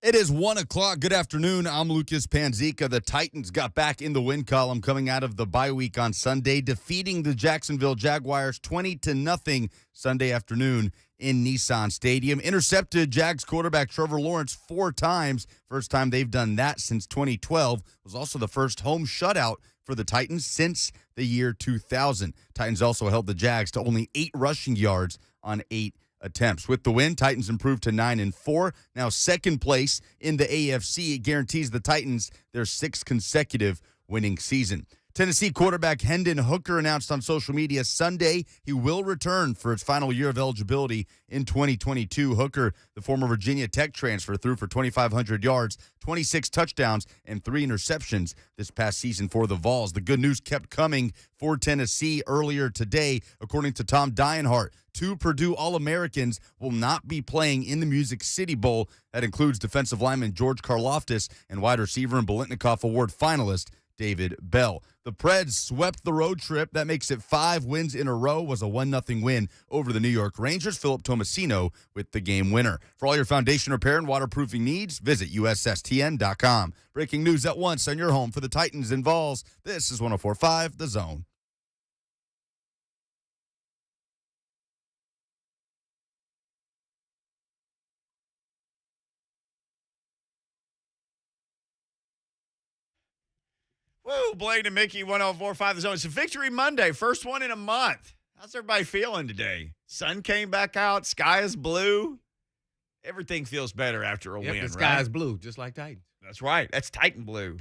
It is 1 o'clock. Good afternoon. I'm Lucas Panzica. The Titans got back in the win column coming out of the bye week on Sunday, defeating the Jacksonville Jaguars 20-0 Sunday afternoon in Nissan Stadium. Intercepted Jags quarterback Trevor Lawrence 4 times. First time they've done that since 2012. Was also the first home shutout for the Titans since the year 2000. Titans also held the Jags to only 8 rushing yards on 8 attempts. With the win, Titans improved to 9-4. Now second place in the AFC. It guarantees the Titans their 6th consecutive winning season. Tennessee quarterback Hendon Hooker announced on social media Sunday he will return for his final year of eligibility in 2022. Hooker, the former Virginia Tech transfer, threw for 2,500 yards, 26 touchdowns, and 3 interceptions this past season for the Vols. The good news kept coming for Tennessee earlier today. According to Tom Dienhart, 2 Purdue All-Americans will not be playing in the Music City Bowl. That includes defensive lineman George Karlaftis and wide receiver and Biletnikoff Award finalist David Bell. The Preds swept the road trip. That makes it 5 wins in a row. Was a 1-0 win over the New York Rangers. Philip Tomasino with the game winner. For all your foundation repair and waterproofing needs, visit USSTN.com. Breaking news at once on your home for the Titans and Vols. This is 104.5 The Zone. Woo, Blaine and Mickey, 104.5 The Zone. It's a victory Monday, first one in a month. How's everybody feeling today? Sun came back out, sky is blue. Everything feels better after a win, the sky is blue, just like Titans. That's right. That's Titan blue.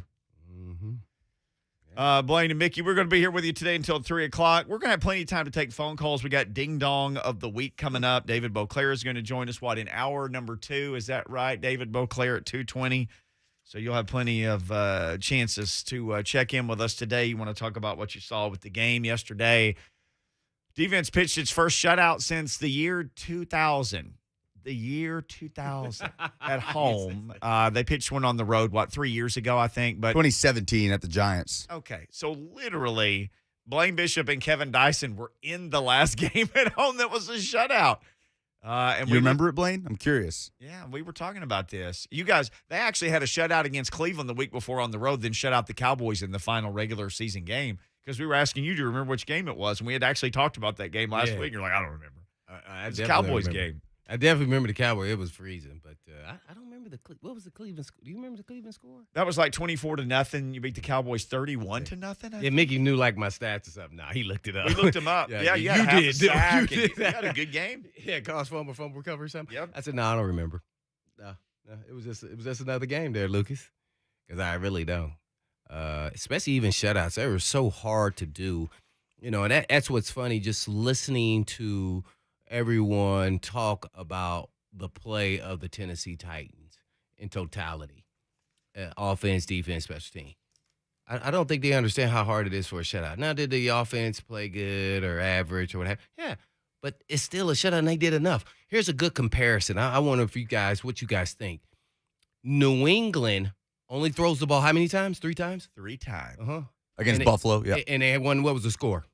Mm-hmm. Blaine and Mickey, we're going to be here with you today until 3 o'clock. We're going to have plenty of time to take phone calls. We got Ding Dong of the Week coming up. David Boclair is going to join us, in hour number 2? Is that right? David Boclair at 2:20. So you'll have plenty of chances to check in with us today. You want to talk about what you saw with the game yesterday. Defense pitched its first shutout since the year 2000. The year 2000 at home. They pitched one on the road, 3 years ago, I think. But 2017 at the Giants. Okay, so literally Blaine Bishop and Kevin Dyson were in the last game at home that was a shutout. And you remember it, Blaine? I'm curious. Yeah, we were talking about this. You guys, they actually had a shutout against Cleveland the week before on the road, then shut out the Cowboys in the final regular season game because we were asking you to remember which game it was, and we had actually talked about that game last week. You're like, I don't remember. It's a Cowboys game. I definitely remember the Cowboys. It was freezing, but I don't remember what was the Cleveland score? Do you remember the Cleveland score? That was like 24-0. You beat the Cowboys 31-0. Yeah, Mickey knew like my stats or something. Nah, he looked it up. We looked him up. Yeah, you had half a sack. You had a good game. Yeah, cost fumble recovery or something. Yep. I said, no, I don't remember. No, it was just another game there, Lucas, because I really don't. Especially even shutouts, they were so hard to do. You know, and that's what's funny. Just listening to everyone talk about the play of the Tennessee Titans in totality, offense, defense, special team. I don't think they understand how hard it is for a shutout. Now, did the offense play good or average or what have you? Yeah, but it's still a shutout, and they did enough. Here's a good comparison. I wonder what you guys think. New England only throws the ball how many times? 3 times? 3 times. Uh-huh. Against Buffalo, yeah. And they had one, what was the score?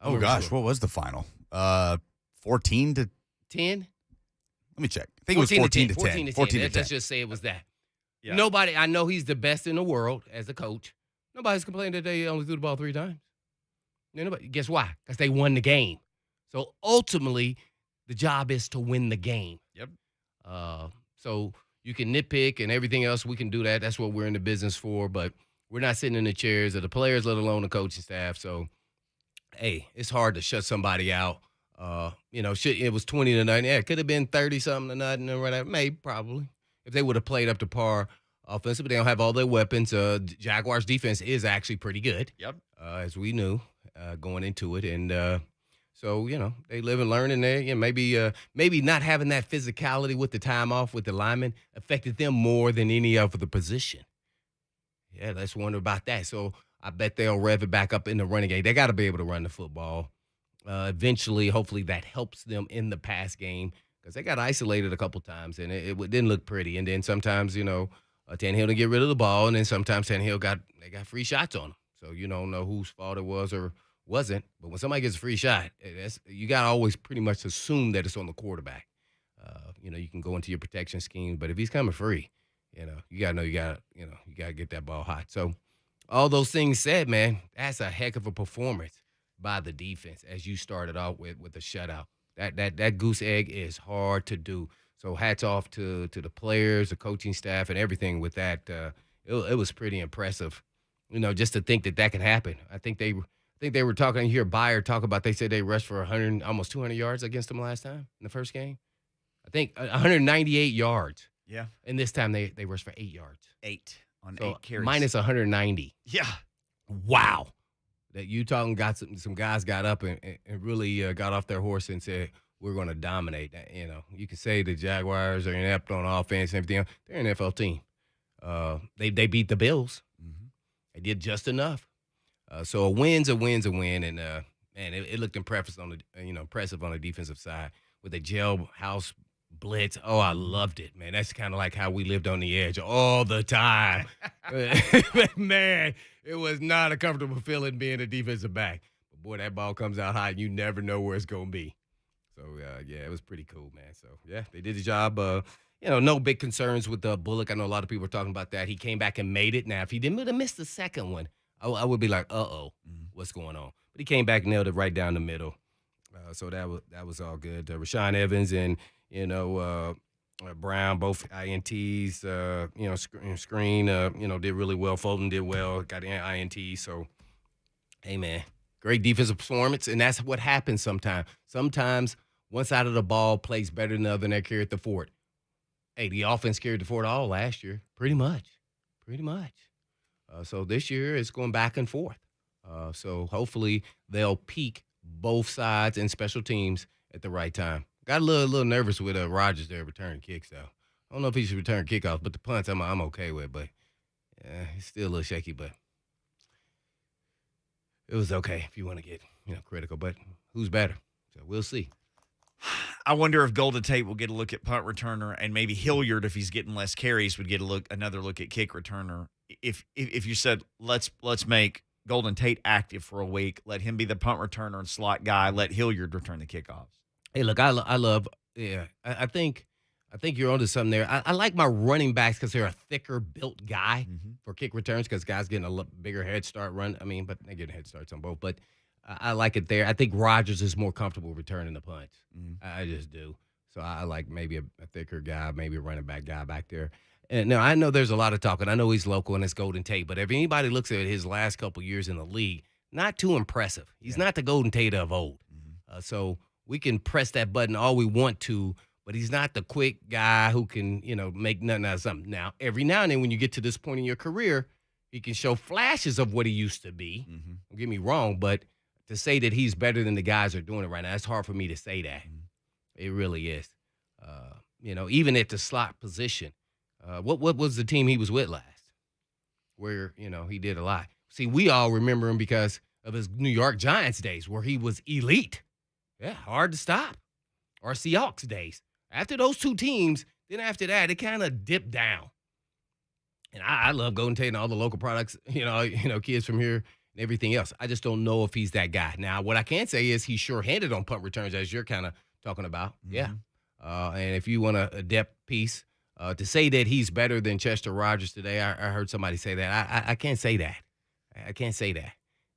Oh, gosh, what was the final? 14-10? 10? Let me check. I think it was 14-10. 14-10. Let's just say it was that. Yeah. Nobody, I know he's the best in the world as a coach. Nobody's complaining that they only threw the ball 3 times. Nobody. Guess why? Because they won the game. So ultimately, the job is to win the game. Yep. So you can nitpick and everything else. We can do that. That's what we're in the business for. But we're not sitting in the chairs of the players, let alone the coaching staff. So, hey, it's hard to shut somebody out. It was 20-0. Yeah, it could have been 30-something or whatever. Maybe, probably. If they would have played up to par offensively, they don't have all their weapons. Jaguars' defense is actually pretty good. Yep. As we knew going into it. And so, they live and learn in there. Maybe not having that physicality with the time off with the linemen affected them more than any of the position. Yeah, let's wonder about that. So I bet they'll rev it back up in the running game. They got to be able to run the football. Eventually, hopefully that helps them in the pass game because they got isolated a couple times and it didn't look pretty. And then sometimes, Tannehill didn't get rid of the ball, and then sometimes Tannehill got free shots on him. So you don't know whose fault it was or wasn't. But when somebody gets a free shot, you got to always pretty much assume that it's on the quarterback. You can go into your protection scheme, but if he's coming free, you gotta get that ball hot. So all those things said, man, that's a heck of a performance by the defense as you started off with a shutout. That goose egg is hard to do. So hats off to the players, the coaching staff, and everything with that. It was pretty impressive, just to think that can happen. I think they were talking. You hear Bayer talk about. They said they rushed for 100, almost 200 yards against them last time in the first game. I think 198 yards. Yeah. And this time they rushed for 8 yards. 8 on So 8 carries. minus 190. Yeah. Wow. That Utah got some guys got up and really got off their horse and said, we're going to dominate. You can say the Jaguars are inept on offense and everything. They're an NFL team. They beat the Bills. Mm-hmm. They did just enough. So a win's a win. And, man, it looked impressive on the defensive side with the jailhouse blitz. Oh, I loved it, man. That's kind of like how we lived on the edge all the time. Man, it was not a comfortable feeling being a defensive back. But, boy, that ball comes out high, and you never know where it's going to be. So, it was pretty cool, man. So, yeah, they did the job. No big concerns with Bullock. I know a lot of people are talking about that. He came back and made it. Now, if he didn't have missed the second one, I would be like, what's going on? But he came back, nailed it right down the middle. So that was all good. Rashaan Evans and, Brown, both INTs, screen, did really well. Fulton did well, got an INT. So, hey, man, great defensive performance, and that's what happens sometimes. Sometimes one side of the ball plays better than the other, and they carry the fort. Hey, the offense carried the fort all last year, pretty much. So this year it's going back and forth. So hopefully they'll peak both sides and special teams at the right time. Got a little nervous with Rodgers there returning kicks, though. I don't know if he should return kickoffs, but the punts I'm okay with. But it's still a little shaky, but it was okay if you want to get critical. But who's better? So we'll see. I wonder if Golden Tate will get a look at punt returner, and maybe Hilliard, if he's getting less carries, would get another look at kick returner. If you said let's make Golden Tate active for a week, let him be the punt returner and slot guy, let Hilliard return the kickoffs. Hey, look, I love. Yeah, I think you're onto something there. I like my running backs because they're a thicker built guy for kick returns because guys getting a bigger head start run. I mean, but they get head starts on both. But I like it there. I think Rodgers is more comfortable returning the punts. I just do. So I like maybe a thicker guy, maybe a running back guy back there. And now I know there's a lot of talk, and I know he's local and it's Golden Tate. But if anybody looks at his last couple years in the league, not too impressive. He's not the Golden Tate of old. So we can press that button all we want to, but he's not the quick guy who can, make nothing out of something. Now, every now and then when you get to this point in your career, he can show flashes of what he used to be. Don't get me wrong, but to say that he's better than the guys that are doing it right now, it's hard for me to say that. It really is. Even at the slot position, what was the team he was with last? Where, he did a lot. See, we all remember him because of his New York Giants days where he was elite. Yeah, hard to stop. Or Seahawks days. After those two teams, then after that, it kind of dipped down. And I love Golden Tate and all the local products, kids from here and everything else. I just don't know if he's that guy. Now, what I can say is he's sure-handed on punt returns, as you're kind of talking about. Yeah. And if you want a depth piece, to say that he's better than Chester Rogers today, I heard somebody say that. I can't say that. I can't say that.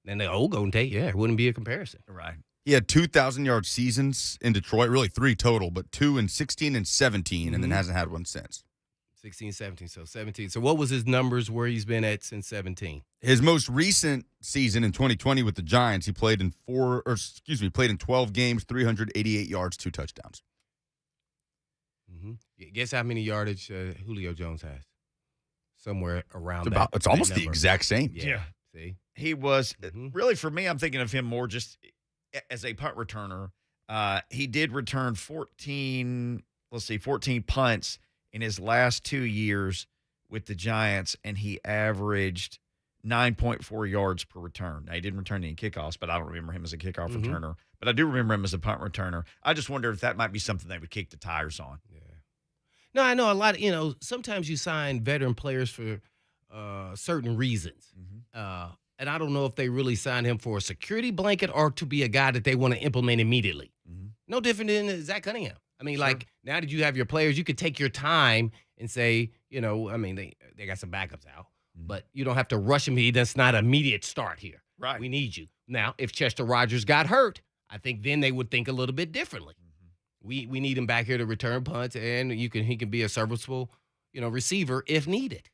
And the old Golden Tate, it wouldn't be a comparison. Right. He had 2,000-yard seasons in Detroit, really 3 total, but 2 in 16 and 17, and then hasn't had one since. 16, 17, so 17. So what was his numbers where he's been at since 17? His most recent season in 2020 with the Giants, he played in 12 games, 388 yards, 2 touchdowns. Guess how many yardage Julio Jones has? Somewhere around It's almost the exact same. Yeah. See? He was really, for me, I'm thinking of him more just as a punt returner. He did return 14 punts in his last 2 years with the Giants, and he averaged 9.4 yards per return. Now, he didn't return any kickoffs, but I don't remember him as a kickoff returner. But I do remember him as a punt returner. I just wonder if that might be something they would kick the tires on. Yeah. No, I know a lot of, sometimes you sign veteran players for certain reasons. And I don't know if they really signed him for a security blanket or to be a guy that they want to implement immediately. No different than Zach Cunningham. I mean, Sure. like, now that you have your players, you could take your time and say, I mean, they got some backups out, but you don't have to rush him. That's not an immediate start here. Right. We need you. Now, if Chester Rogers got hurt, I think then they would think a little bit differently. We need him back here to return punts, and he can be a serviceable, receiver if needed.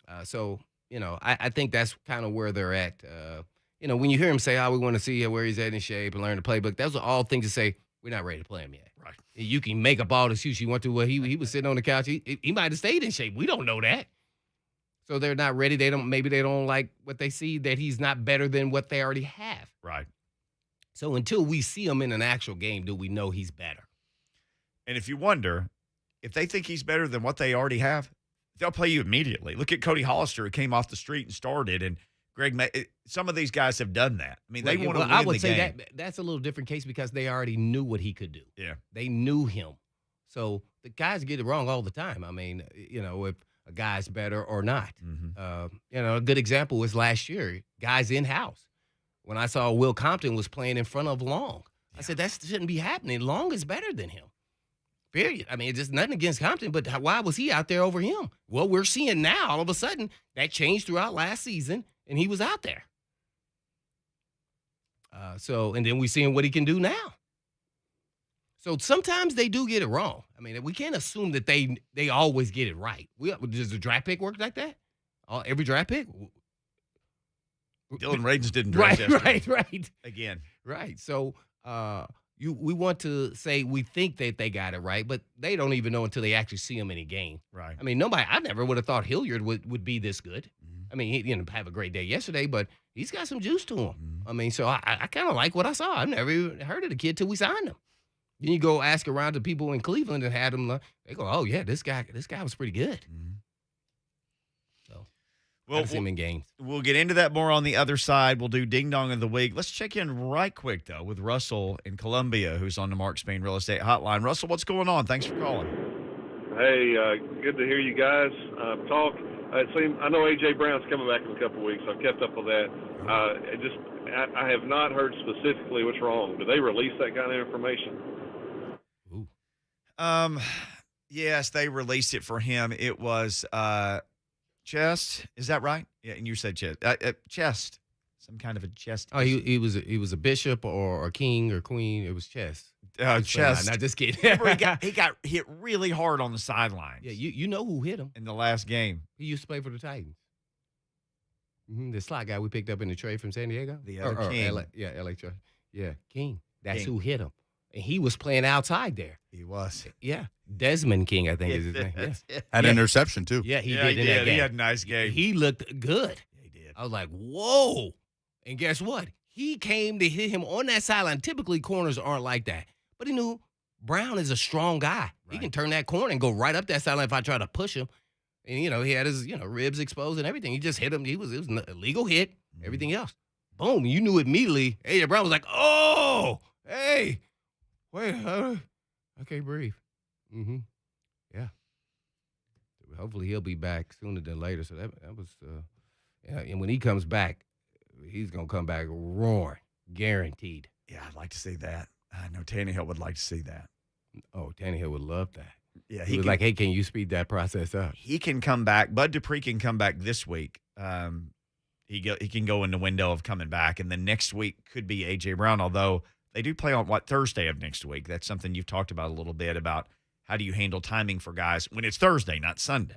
I think that's kind of where they're at. When you hear him say, we want to see where he's at in shape and learn the playbook, those are all things to say, we're not ready to play him yet. Right. You can make up all the excuse you want to. Well, he was sitting on the couch. He might have stayed in shape. We don't know that. So they're not ready. Maybe they don't like what they see, that he's not better than what they already have. Right. So until we see him in an actual game, do we know he's better? And if you wonder, if they think he's better than what they already have, they'll play you immediately. Look at Cody Hollister, who came off the street and started, and some of these guys have done that. I mean, they want to win I would the say game. that's a little different case because they already knew what he could do. Yeah. They knew him. So the guys get it wrong all the time. I mean, if a guy's better or not. A good example was last year, guys in-house. When I saw Will Compton was playing in front of Long, I said, that shouldn't be happening. Long is better than him. Period. I mean, it's just nothing against Compton, but why was he out there over him? Well, we're seeing now, all of a sudden, that changed throughout last season, and he was out there. And then we're seeing what he can do now. So sometimes they do get it wrong. I mean, we can't assume that they always get it right. Does the draft pick work like that? Every draft pick? Dylan Radins didn't draft yesterday. Right. Again. Right. So we want to say we think that they got it right, but they don't even know until they actually see him in a game. Right. I mean, I never would have thought Hilliard would be this good. I mean, he didn't have a great day yesterday, but he's got some juice to him. I mean, so I kind of like what I saw. I've never even heard of the kid till we signed him. Then you go ask around to people in Cleveland and had them, they go, oh, yeah, this guy was pretty good. So we'll see him in games. We'll get into that more on the other side. We'll do Ding Dong of the Week. Let's check in right quick, though, with Russell in Columbia, who's on the Mark Spain Real Estate Hotline. Russell, what's going on? Thanks for calling. Hey, good to hear you guys talk. I know A.J. Brown's coming back in a couple of weeks. I've kept up with that. I have not heard specifically what's wrong. Do they release that kind of information? Yes, they released it for him. It was chest. Is that right? Yeah, and you said chest. Chest. Some kind of a chest. Oh, he was a bishop or a king or queen. It was chest. Chest. Not just kidding. he got hit really hard on the sidelines. Yeah, you know who hit him in the last game. He used to play for the Titans. The slot guy we picked up in the trade from San Diego. The other King. LA Trey. Yeah, King. That's who hit him. And he was playing outside there. He was. Yeah. Desmond King, I think is his name. Yeah. Had an interception, too. Yeah, he did in that game. He had a nice game. He looked good. Yeah, he did. I was like, whoa. And guess what? He came to hit him on that sideline. Typically, corners aren't like that. But he knew Brown is a strong guy. Right. He can turn that corner and go right up that sideline if I try to push him. And, he had his, ribs exposed and everything. He just hit him. It was an illegal hit, everything else. Boom. You knew immediately. A.J. Brown was like, oh, hey. Wait, I can't breathe. Yeah. Hopefully he'll be back sooner than later. So that was, and when he comes back, he's going to come back roaring, guaranteed. Yeah, I'd like to see that. I know Tannehill would like to see that. Oh, Tannehill would love that. Yeah, he was like, hey, can you speed that process up? He can come back. Bud Dupree can come back this week. He can go in the window of coming back, and then next week could be A.J. Brown, although they do play on, Thursday of next week. That's something you've talked about a little bit about how do you handle timing for guys when it's Thursday, not Sunday.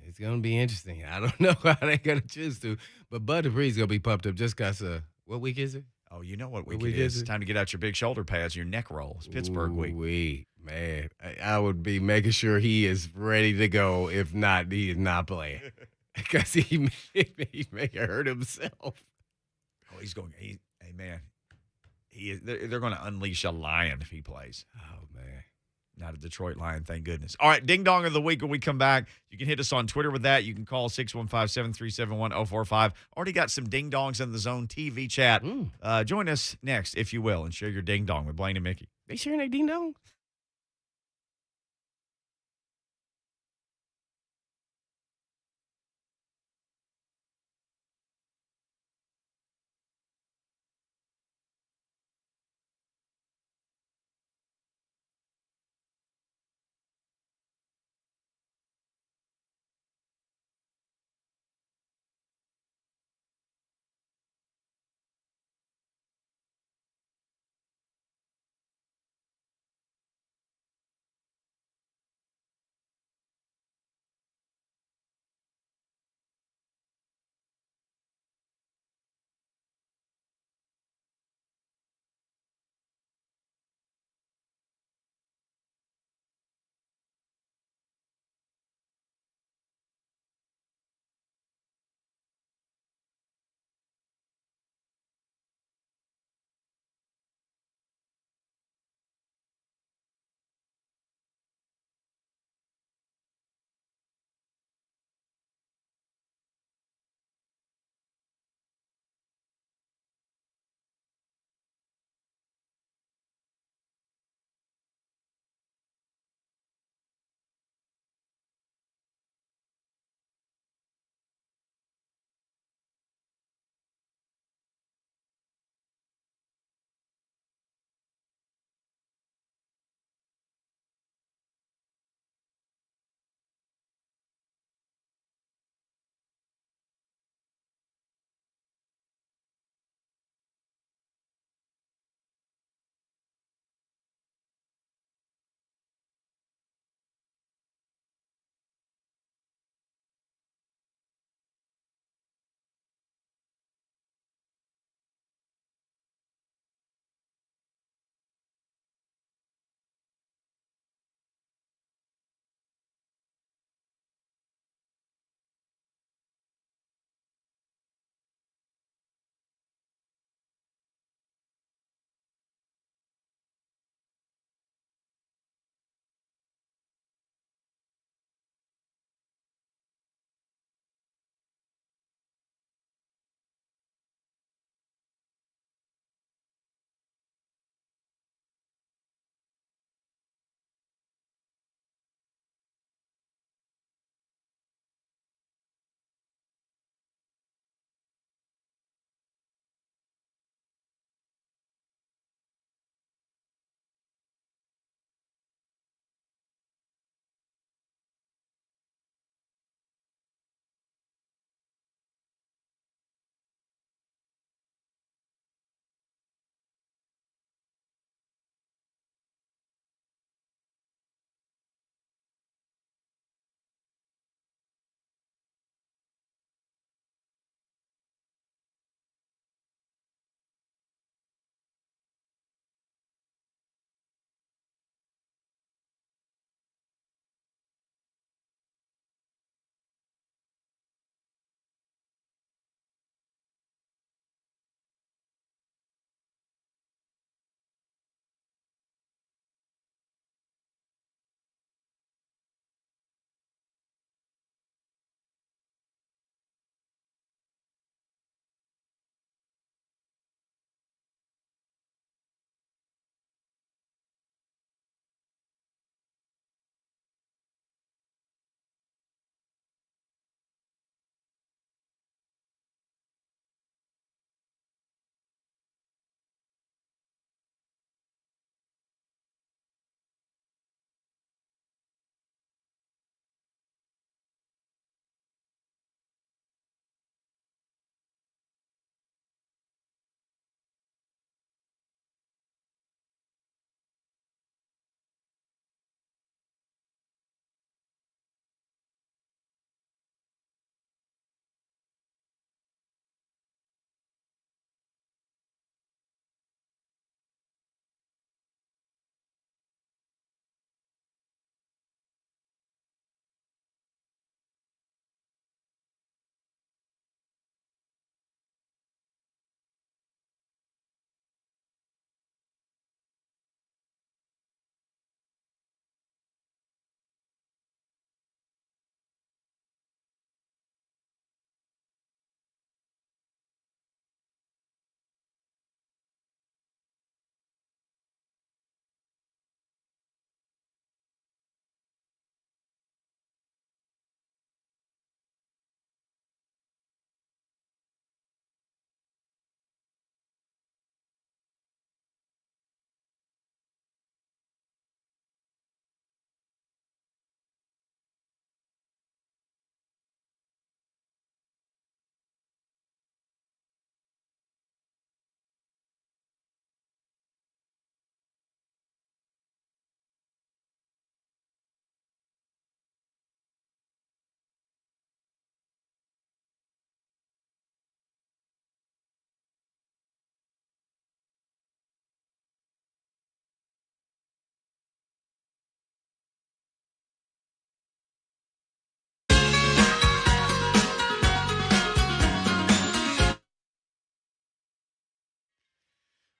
It's going to be interesting. I don't know how they're going to choose to, but Bud Dupree's going to be pumped up just because what week is it? Oh, you know what week it is. It's time to get out your big shoulder pads, your neck roll. It's Pittsburgh week. Man, I would be making sure he is ready to go. If not, he is not playing because he may hurt himself. Oh, he's going. Hey, man. They're going to unleash a lion if he plays. Oh, man. Not a Detroit Lion, thank goodness. All right, Ding Dong of the Week when we come back. You can hit us on Twitter with that. You can call 615-737-1045. Already got some Ding Dongs in the Zone TV chat. Join us next, if you will, and share your Ding Dong with Blaine and Mickey. They sharing their Ding Dongs?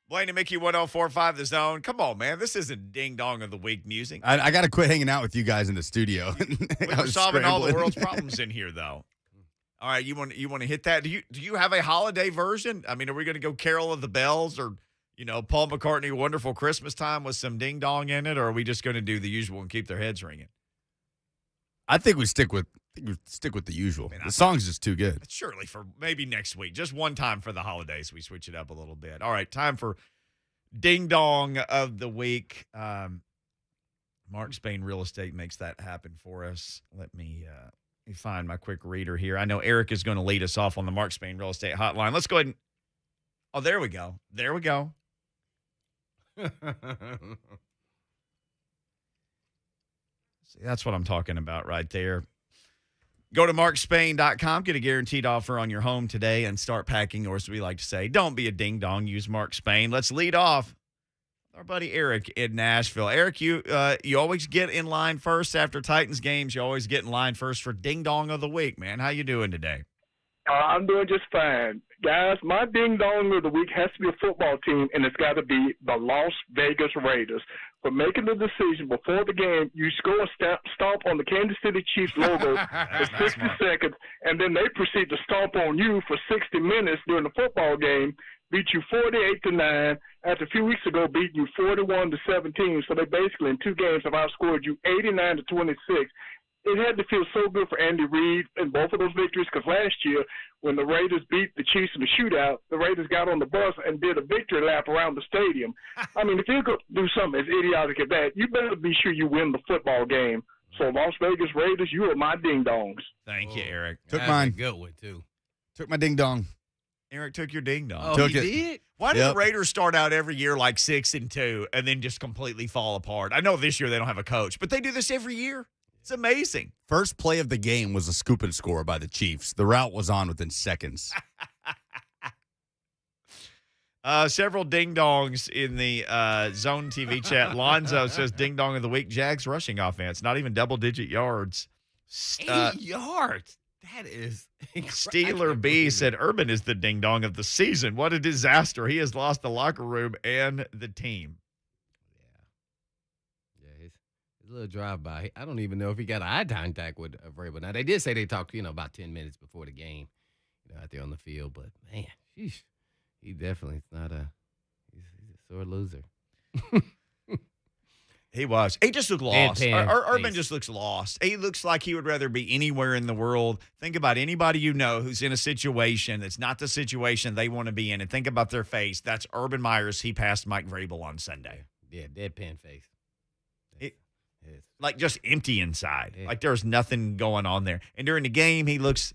Blaine and Mickey 104.5 The Zone. Come on, man. This isn't Ding Dong of the Week music. I got to quit hanging out with you guys in the studio. We're solving all the world's problems in here, though. All right, you want to hit that? Do you have a holiday version? I mean, are we going to go Carol of the Bells or, Paul McCartney, Wonderful Christmas Time with some Ding Dong in it, or are we just going to do the usual and keep their heads ringing? I think we stick with the usual. The song's just too good. Surely for maybe next week, just one time for the holidays, we switch it up a little bit. All right, time for Ding Dong of the Week. Mark Spain Real Estate makes that happen for us. Let me find my quick reader here. I know Eric is going to lead us off on the Mark Spain Real Estate Hotline. Let's go ahead and. Oh, there we go. There we go. See, that's what I'm talking about right there. Go to markspain.com, get a guaranteed offer on your home today, and start packing, or as we like to say, don't be a ding-dong, use Mark Spain. Let's lead off our buddy Eric in Nashville. Eric, you always get in line first after Titans games. You always get in line first for ding-dong of the week, man. How you doing today? I'm doing just fine. Guys, my ding-dong of the week has to be a football team, and it's got to be the Las Vegas Raiders. For making the decision before the game, you score a stomp on the Kansas City Chiefs logo for 60 seconds, and then they proceed to stomp on you for 60 minutes during the football game, beat you 48-9, after a few weeks ago beat you 41-17. So they basically, in 2 games, have outscored you 89-26. It had to feel so good for Andy Reid in both of those victories because last year when the Raiders beat the Chiefs in the shootout, the Raiders got on the bus and did a victory lap around the stadium. I mean, if you're going to do something as idiotic as that, you better be sure you win the football game. So Las Vegas Raiders, you are my ding-dongs. Thank you, Eric. Took mine. Good one, too. Took my ding-dong. Eric took your ding-dong. Oh, Took he it. did? Why do the Raiders start out every year like 6-2 and then just completely fall apart? I know this year they don't have a coach, but they do this every year. It's amazing. First play of the game was a scoop and score by the Chiefs. The route was on within seconds. Several ding-dongs in the Zone TV chat. Lonzo says ding-dong of the week, Jags rushing offense. Not even double-digit yards. 80 yards. That is Steeler B said Urban is the ding-dong of the season. What a disaster. He has lost the locker room and the team. A little drive-by. I don't even know if he got eye contact with Vrabel. Now, they did say they talked, about 10 minutes before the game, out there on the field. But, man, sheesh, he definitely is not he's a sore loser. He was. He just looked lost. Urban face. just looks lost. He looks like he would rather be anywhere in the world. Think about anybody you know who's in a situation that's not the situation they want to be in, and think about their face. That's Urban Meyers. He passed Mike Vrabel on Sunday. Yeah, deadpan face. Like just empty inside. Yeah. Like there's nothing going on there. And during the game, he looks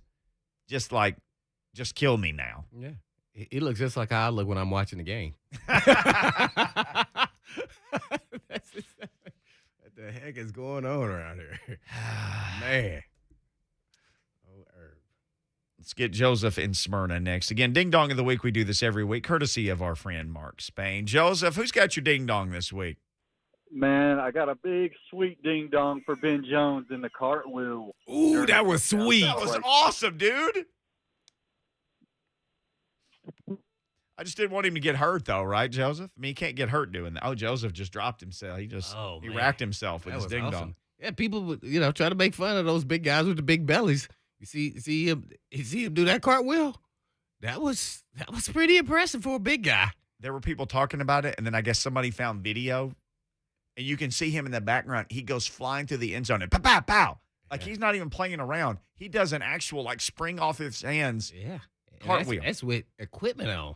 just like, just kill me now. Yeah. He looks just like how I look when I'm watching the game. What the heck is going on around here? Man. Oh, Herb. Let's get Joseph in Smyrna next. Again, Ding Dong of the Week. We do this every week, courtesy of our friend Mark Spain. Joseph, who's got your Ding Dong this week? Man, I got a big, sweet ding-dong for Ben Jones in the cartwheel. Ooh, that was sweet. That was awesome, dude. I just didn't want him to get hurt, though, right, Joseph? I mean, he can't get hurt doing that. Oh, Joseph just dropped himself. He racked himself with his ding-dong. Awesome. Yeah, people would, try to make fun of those big guys with the big bellies. You see him do that cartwheel? That was pretty impressive for a big guy. There were people talking about it, and then I guess somebody found video. And you can see him in the background. He goes flying through the end zone and pow, pow, pow. Like he's not even playing around. He does an actual spring off his hands. Yeah. Cartwheel. That's with equipment on.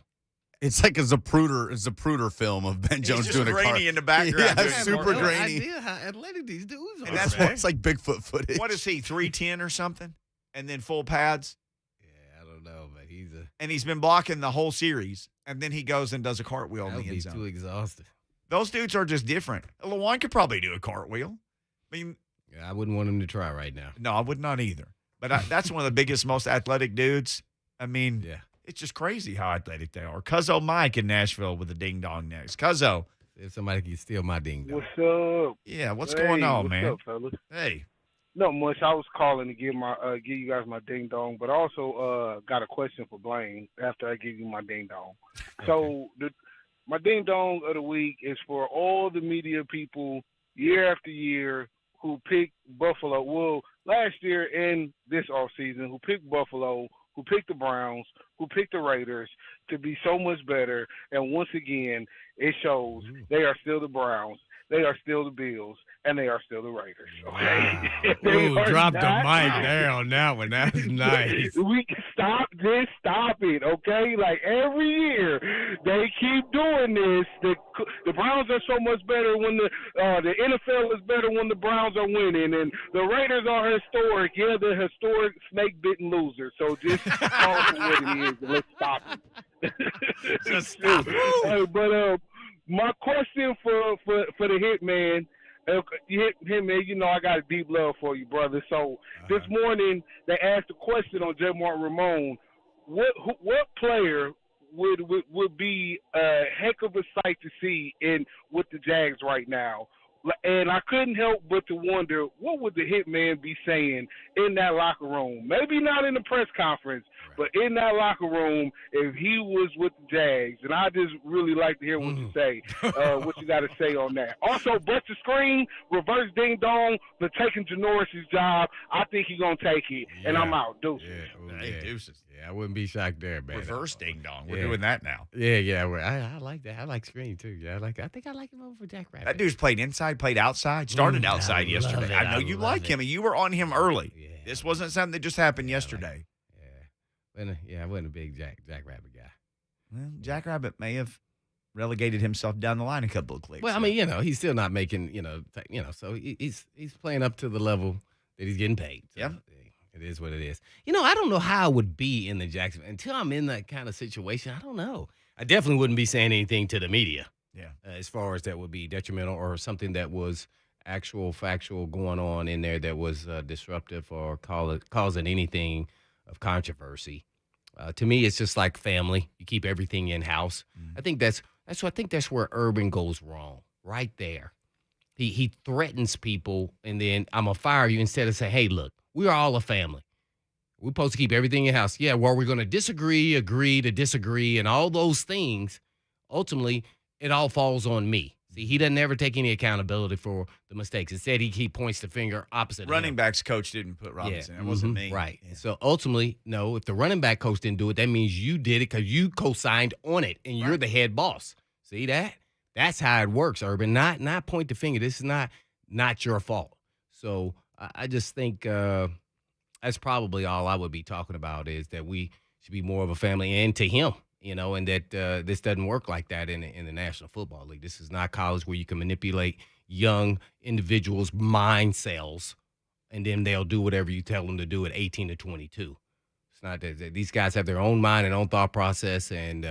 It's like a Zapruder film of Ben Jones He's doing just a car. grainy in the background. Yeah, doing super cartwheel. grainy. Idea how athletic these dudes are. And that's It's like Bigfoot footage. What is he, 310 or something? And then full pads? Yeah, I don't know, but And he's been blocking the whole series. And then he goes and does a cartwheel in the end zone. too exhausted. Those dudes are just different. LeWan could probably do a cartwheel. I mean, Yeah, I wouldn't want him to try right now. no, I would not either. But that's one of the biggest, most athletic dudes. I mean, Yeah. it's just crazy how athletic they are. Cuzzo Mike in Nashville with a ding dong next. Cuzzo. If somebody can steal my ding dong. What's up? Yeah, what's going on, man? What's up, fellas? Hey. Not much. I was calling to give you guys my ding dong, but also got a question for Blaine after I give you my ding dong. So my ding dong of the week is for all the media people year after year who picked Buffalo. Well, last year and this offseason, who picked Buffalo, who picked the Browns, who picked the Raiders to be so much better. And once again, it shows they are still the Browns, they are still the Bills, and they are still the Raiders. Okay? Wow. Ooh, drop the mic there on that one. That was nice. We can stop it, okay? Like every year, they keep doing this. The Browns are so much better when the NFL is better when the Browns are winning, and the Raiders are historic. Yeah, they're historic snake-bitten losers. So just call it for what it is, and let's stop it. Just stop it. But my question for the Hitman. Hitman, you know I got a deep love for you, brother. So this morning they asked a question on J. Martin Ramon. What player would be a heck of a sight to see with the Jags right now? And I couldn't help but to wonder, what would the Hitman be saying in that locker room? Maybe not in the press conference, but in that locker room if he was with the Jags. And I just really like to hear what you say, what you got to say on that. Also, bust the screen, reverse ding-dong for taking Janoris' job. I think he's going to take it, and I'm out. Deuces. Hey, deuces. Yeah, I wouldn't be shocked there, man. Reverse ding-dong. We're doing that now. Yeah. I like that. I like screen, too. Yeah, I think I like him over Jack Rabbit. That dude's played inside, played outside, started outside yesterday. I know you like him, and you were on him early. Yeah. This wasn't something that just happened yesterday. I wasn't a big Jack Rabbit guy. Well, Jack Rabbit may have relegated himself down the line a couple of clicks. Well, I mean, he's still not making, so he's playing up to the level that he's getting paid. So yeah. It is what it is. I don't know how I would be in the Jacksonville until I'm in that kind of situation. I don't know. I definitely wouldn't be saying anything to the media. Yeah. As far as that would be detrimental or something that was actual factual going on in there that was disruptive or causing anything of controversy. To me, it's just like family. You keep everything in house. I think that's where Urban goes wrong. Right there, he threatens people, and then I'm gonna fire you instead of saying, "Hey, look, we are all a family. We're supposed to keep everything in house." Yeah, well, we're gonna agree to disagree, and all those things. Ultimately, it all falls on me. See, he doesn't ever take any accountability for the mistakes. Instead, he points the finger opposite. Running backs coach didn't put Robinson. It wasn't me. Right. Yeah. So ultimately, no, if the running back coach didn't do it, that means you did it because you co-signed on it and you're the head boss. See that? That's how it works, Urban. Not point the finger. This is not your fault. So I just think that's probably all I would be talking about is that we should be more of a family, and to him. And that this doesn't work like that in the National Football League. This is not college where you can manipulate young individuals' mind cells, and then they'll do whatever you tell them to do at 18 to 22. It's not that these guys have their own mind and own thought process, and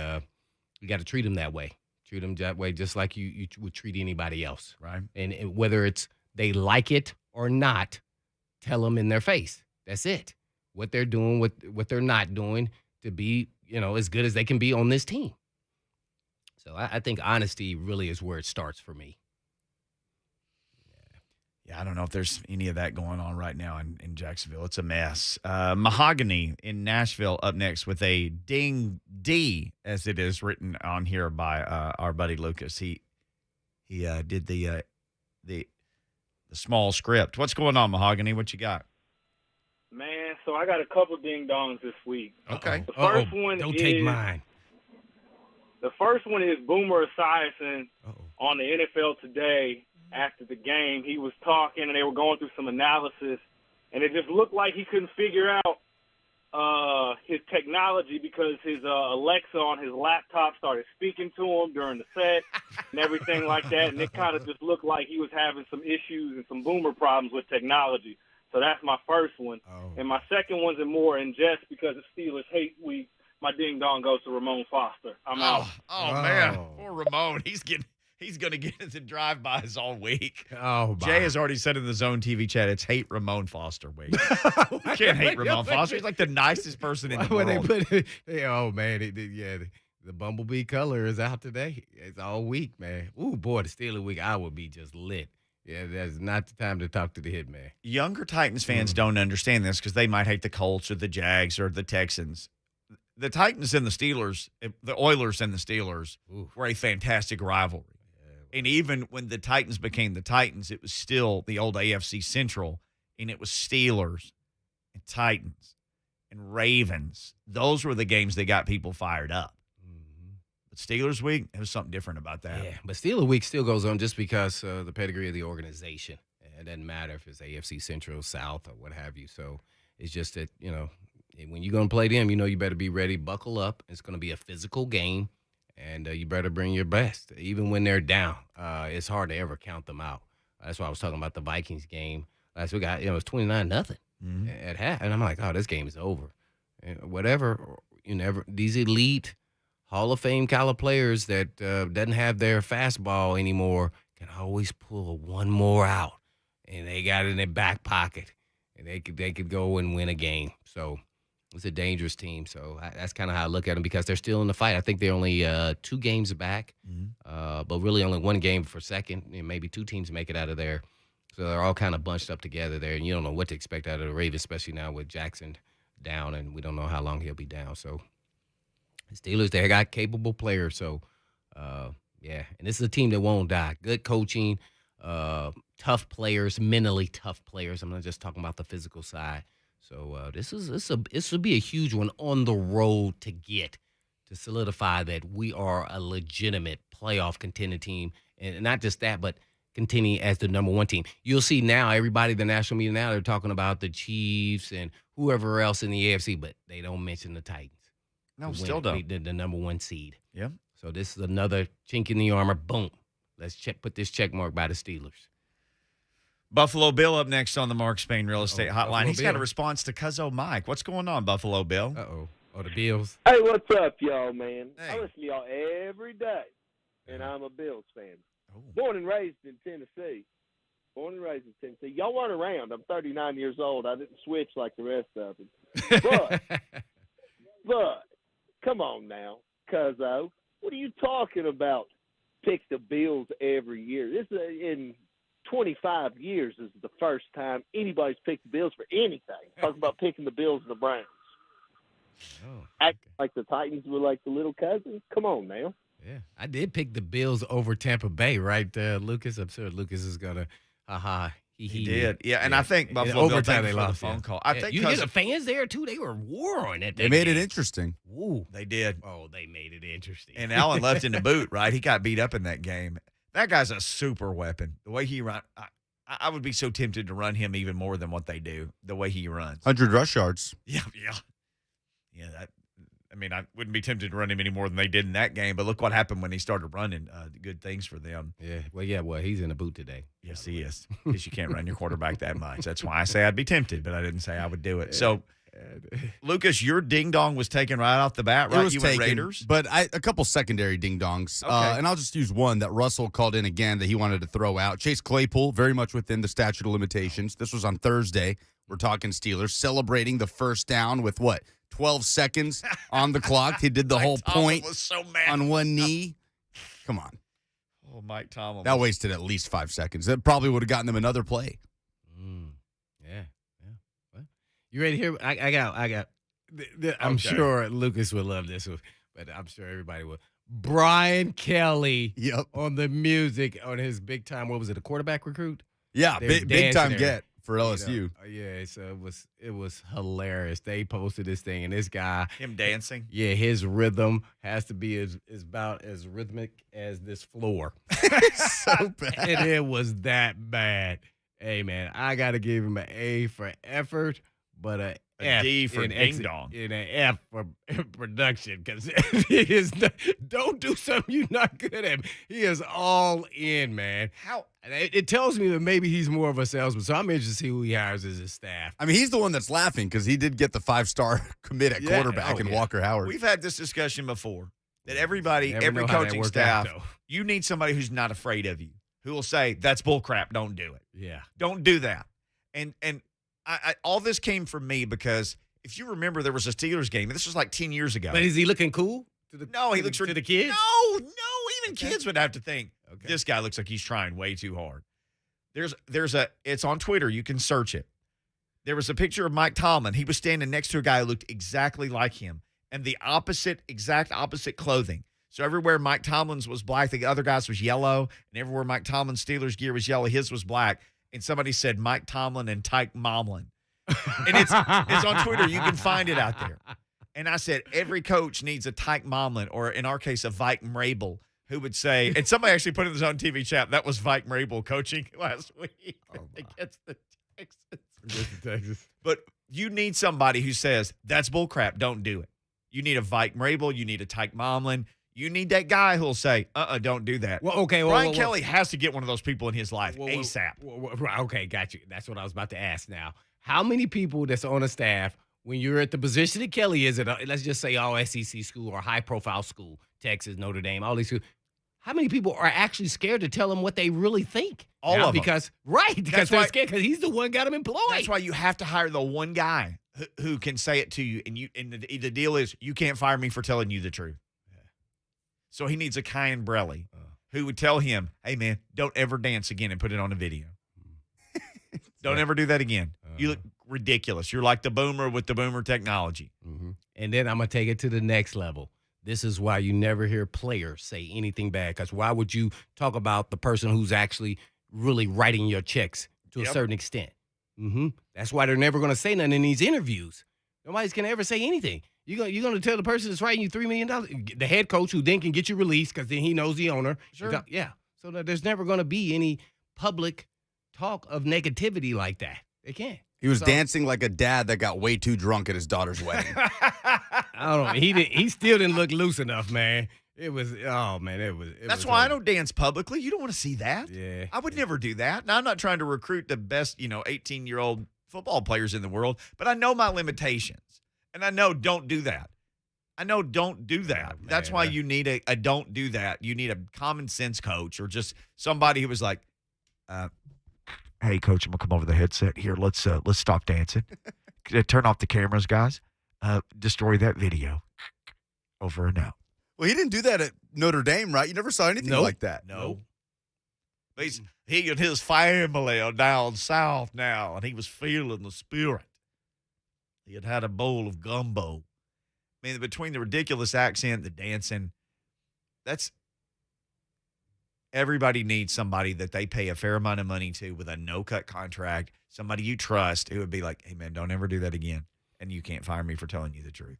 you got to treat them that way. Treat them that way just like you would treat anybody else. Right. And whether it's they like it or not, tell them in their face. That's it. What they're doing, what they're not doing to be as good as they can be on this team. So I think honesty really is where it starts for me. Yeah, I don't know if there's any of that going on right now in Jacksonville. It's a mess. Mahogany in Nashville up next with a ding D, as it is written on here by our buddy Lucas. He did the small script. What's going on, Mahogany? What you got? Man, so I got a couple ding-dongs this week. Okay. The first one Don't take mine. The first one is Boomer Esiason on the NFL Today after the game. He was talking, and they were going through some analysis, and it just looked like he couldn't figure out his technology because his Alexa on his laptop started speaking to him during the set and everything like that, and it kind of just looked like he was having some issues and some Boomer problems with technology. So that's my first one. And my second one's more in jest because it's Steelers Hate Week. My ding-dong goes to Ramon Foster. I'm out. Oh, man. Poor Ramon. He's going to get into drive-bys all week. Oh, Jay has already said in the Zone TV chat, it's Hate Ramon Foster week. You can't hate Ramon Foster. He's like the nicest person in the world. The Bumblebee color is out today. It's all week, man. Ooh, boy, the Steelers week, I would be just lit. Yeah, that's not the time to talk to the hitman. Younger Titans fans don't understand this because they might hate the Colts or the Jags or the Texans. the Titans and the Steelers, the Oilers and the Steelers were a fantastic rivalry. And even when the Titans became the Titans, it was still the old AFC Central, and it was Steelers and Titans and Ravens. Those were the games that got people fired up. But Steelers Week, there was something different about that. Yeah, but Steelers Week still goes on just because the pedigree of the organization. It doesn't matter if it's AFC Central, South, or what have you. So it's just that, when you're going to play them, you better be ready, buckle up. It's going to be a physical game. And you better bring your best, even when they're down. It's hard to ever count them out. That's why I was talking about the Vikings game last week. It was 29-0 at half, and I'm like, oh, this game is over. And whatever, these elite Hall of Fame caliber players that doesn't have their fastball anymore can always pull one more out, and they got it in their back pocket, and they could go and win a game. So. It's a dangerous team, so that's kind of how I look at them because they're still in the fight. I think they're only 2 games back, but really only 1 game for second. Maybe 2 teams make it out of there. So they're all kind of bunched up together there, and you don't know what to expect out of the Ravens, especially now with Jackson down, and we don't know how long he'll be down. So the Steelers, they got capable players. So, yeah, and this is a team that won't die. Good coaching, tough players, mentally tough players. I'm not just talking about the physical side. So this will be a huge one on the road to solidify that we are a legitimate playoff contending team, and not just that, but continue as the number 1 team. You'll see now everybody, the national media now, they're talking about the Chiefs and whoever else in the AFC, but they don't mention the Titans. No, still don't. The number 1 seed. Yeah. So this is another chink in the armor. Boom. Let's put this check mark by the Steelers. Buffalo Bill up next on the Mark Spain Real Estate Hotline. Buffalo He's got a Bill. response to Cuzzo Mike. What's going on, Buffalo Bill? Uh-oh. Oh, the Bills. Hey, what's up, y'all, man? Hey. I listen to y'all every day, and I'm a Bills fan. Oh. Born and raised in Tennessee. Y'all weren't around. I'm 39 years old. I didn't switch like the rest of them. But, come on now, Cuzzo. What are you talking about? Pick the Bills every year. This is in 25 years is the first time anybody's picked the Bills for anything. Talking about picking the Bills and the Browns. Act like the Titans were like the little cousins. Come on now. Yeah, I did pick the Bills over Tampa Bay, right, Lucas? I'm sure Lucas is going to He did. Yeah, and I think Buffalo Bill, thank you for the phone call. I think you hear the fans there, too? They were warring at that They made game. it interesting. Ooh. They did. Oh, they made it interesting. And Allen left in the boot, right? He got beat up in that game. That guy's a super weapon. The way he runs, I would be so tempted to run him even more than what they do, the way he runs. 100 rush yards. Yeah. I wouldn't be tempted to run him any more than they did in that game, but look what happened when he started running. Good things for them. Yeah. Well, he's in the boot today. Yes, he is, because you can't run your quarterback that much. That's why I say I'd be tempted, but I didn't say I would do it. So, Lucas, your ding-dong was taken right off the bat, right? It was You taken, went Raiders? but a couple secondary ding-dongs. Okay. And I'll just use one that Russell called in again that he wanted to throw out. Chase Claypool, very much within the statute of limitations. This was on Thursday. We're talking Steelers, celebrating the first down with, 12 seconds on the clock. He did the whole point was so mad. on one knee. Come on. Oh, Mike Tomlin. That wasted at least 5 seconds. That probably would have gotten them another play. Yeah. What? You ready to hear? I got. I'm Okay. sure Lucas would love this one, but I'm sure everybody will. Brian Kelly on the music on his big time. What was it? A quarterback recruit? Yeah, They was big time dancing there. get for LSU. So it was hilarious. They posted this thing, and this guy, Him dancing? yeah, his rhythm has to be is about as rhythmic as this floor. So bad. And it was that bad. Hey, man, I got to give him an A for effort, but a F D for in ding dong. and an F for production, because don't do something you're not good at. He is all in, man. How? And it tells me that maybe he's more of a salesman, so I'm interested to see who he hires as his staff. I mean, he's the one that's laughing because he did get the 5-star commit at quarterback in Walker Howard. We've had this discussion before that everybody, Never every know how that coaching worked staff, out, though. you need somebody who's not afraid of you, who will say, that's bull crap, don't do it. Yeah. Don't do that. And I all this came from me because if you remember, there was a Steelers game. This was like 10 years ago. But is he looking cool? No, he looks to the kids? No, even kids would have to think, this guy looks like he's trying way too hard. It's on Twitter. You can search it. There was a picture of Mike Tomlin. He was standing next to a guy who looked exactly like him. and the exact opposite clothing. So everywhere Mike Tomlin's was black, the other guy's was yellow, and everywhere Mike Tomlin's Steelers gear was yellow, his was black. And somebody said Mike Tomlin and Tyke Momlin. And it's on Twitter. You can find it out there. And I said, every coach needs a Tyke Momlin, or in our case, a Vike Mrabel, who would say, and somebody actually put in his own TV chat, that was Vike Mrabel coaching last week against the Texans. But you need somebody who says, that's bullcrap, don't do it. You need a Vike Mrabel, you need a Tyke Momlin. You need that guy who'll say, don't do that. Well, okay. Brian Kelly has to get one of those people in his life ASAP. Okay, got you. That's what I was about to ask now. How many people that's on a staff, when you're at the position that Kelly is at, let's just say all SEC school or high-profile school, Texas, Notre Dame, all these schools, how many people are actually scared to tell him what they really think? All of them. Because they're scared because he's the one got them employed. That's why you have to hire the one guy who can say it to you, and the deal is you can't fire me for telling you the truth. So he needs a Kyan Brelly who would tell him, hey, man, don't ever dance again and put it on a video. Don't ever do that again. You look ridiculous. You're like the boomer with the boomer technology. Mm-hmm. And then I'm going to take it to the next level. This is why you never hear players say anything bad, because why would you talk about the person who's actually really writing your checks to a certain extent? Mm-hmm. That's why they're never going to say nothing in these interviews. Nobody's going to ever say anything. You're going to tell the person that's writing you $3 million, the head coach who then can get you released because then he knows the owner. Sure. Yeah. So there's never going to be any public talk of negativity like that. They can't. He was dancing like a dad that got way too drunk at his daughter's wedding. I don't know. He still didn't look loose enough, man. It was, oh, man, it was. That's why I don't dance publicly. You don't want to see that. Yeah. I would never do that. Now, I'm not trying to recruit the best, 18-year-old football players in the world, but I know my limitations. And I know don't do that. That's why you need a don't do that. You need a common sense coach or just somebody who was like, hey, coach, I'm going to come over the headset here. Let's stop dancing. Turn off the cameras, guys. Destroy that video. Over and out. Well, he didn't do that at Notre Dame, right? You never saw anything like that. No. He and his family are down south now, and he was feeling the spirit. He had a bowl of gumbo. I mean, between the ridiculous accent, the dancing, everybody needs somebody that they pay a fair amount of money to with a no-cut contract, somebody you trust who would be like, hey, man, don't ever do that again. And you can't fire me for telling you the truth.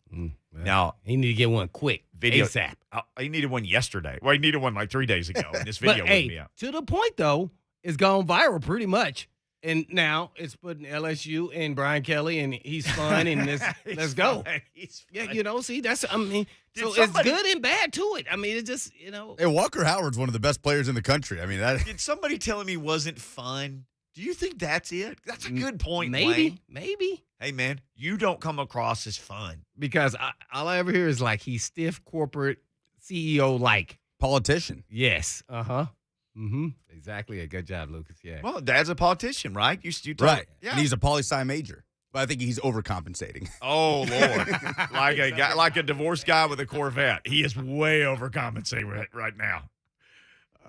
Now, he need to get one quick, ASAP. He needed one yesterday. Well, he needed one like 3 days ago, and this video wouldn't be out. To the point, though, it's gone viral pretty much. And now it's putting LSU and Brian Kelly, and he's fun, and let's go. He's yeah, fun. See, it's good and bad to it. I mean, it's just, Hey, Walker Howard's one of the best players in the country. I mean, Did somebody tell him he wasn't fun? Do you think that's it? That's a good point, Maybe. Hey, man, you don't come across as fun. Because all I ever hear is like he's stiff corporate CEO-like. Politician. Yes. Uh-huh. Mm-hmm. Exactly. Good job, Lucas. Yeah. Well, Dad's a politician, right? You right. Yeah. And he's a poli-sci major. But I think he's overcompensating. Oh, Lord. like a divorced guy with a Corvette. He is way overcompensating right now.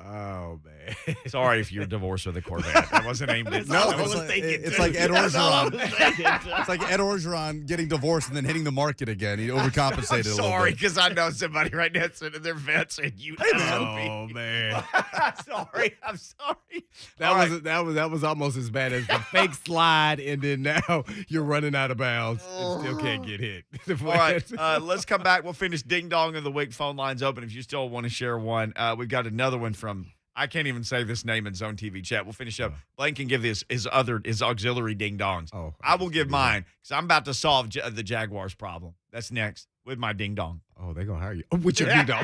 Oh, man. Sorry if you're divorced with a Corvette. I wasn't aimed at No, it's like Ed Orgeron. It's like Ed Orgeron getting divorced and then hitting the market again. He overcompensated a little bit. Sorry, because I know somebody right now sitting in their vet saying, Oh, man. I'm sorry. That was almost as bad as the fake slide, and then now you're running out of bounds and still can't get hit. All right, let's come back. We'll finish Ding Dong of the Week. Phone lines open if you still want to share one. We've got another one from I can't even say this name in Zone TV chat. We'll finish up. Blaine can give his auxiliary ding dongs. Oh, I will give mine because I'm about to solve the Jaguars problem. That's next with my ding dong. Oh, they're gonna hire you with your ding dong.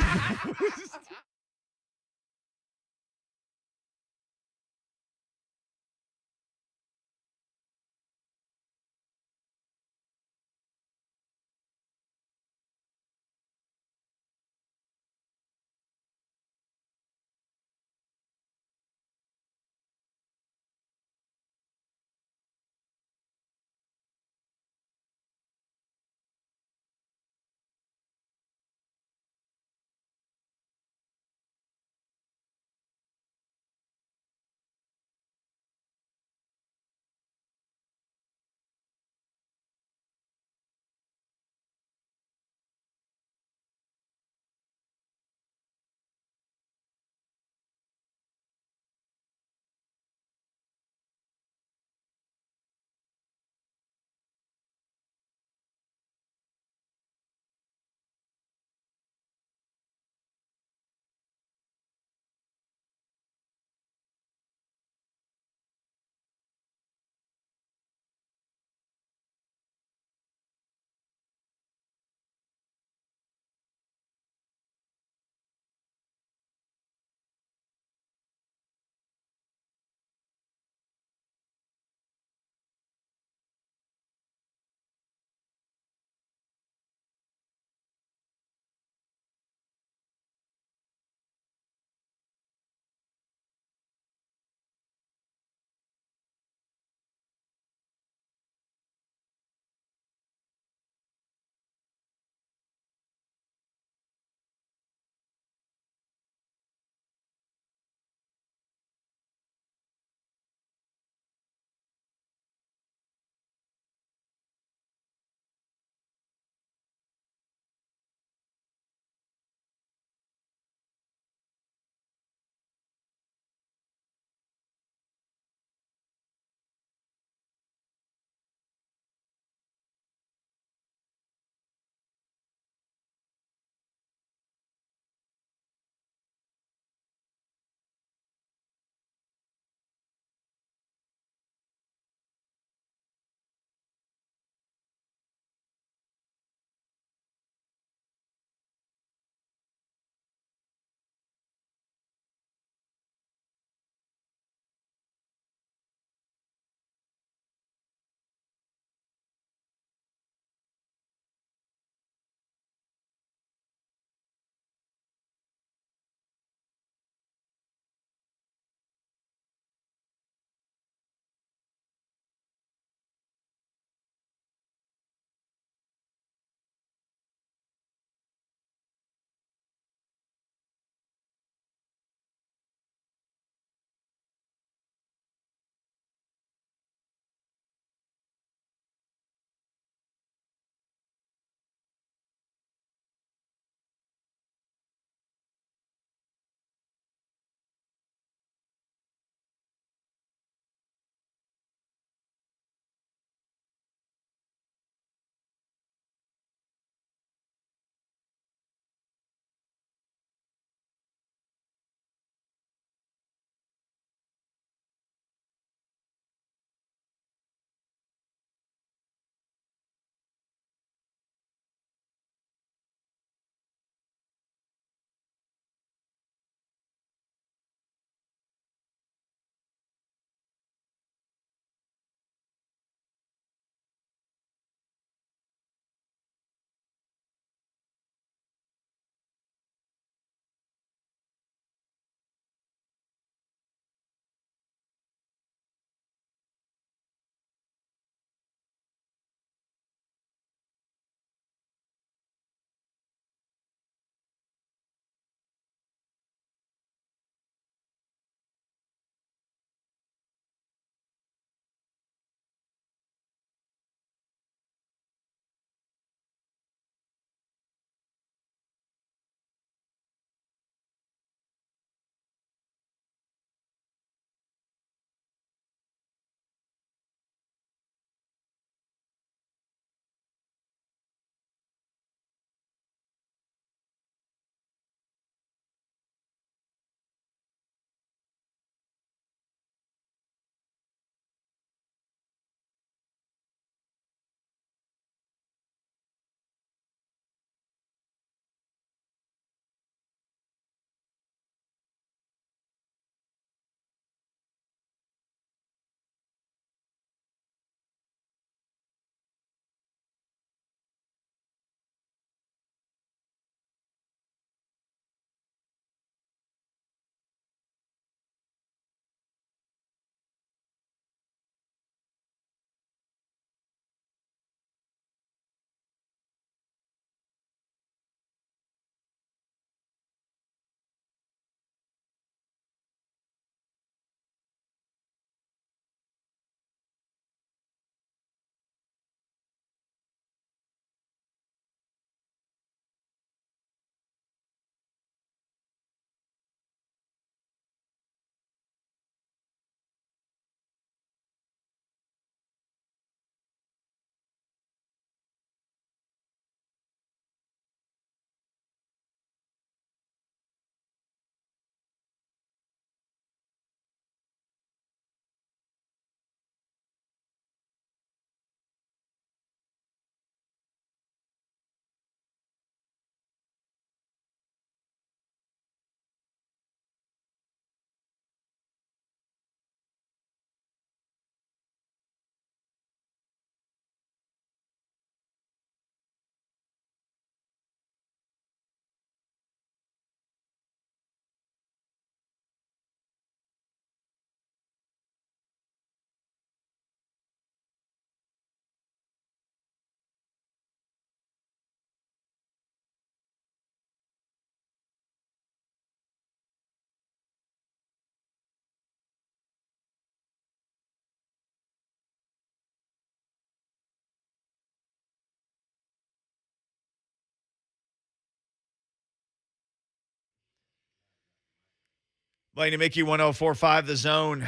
Blaine and Mickey 1045 The Zone.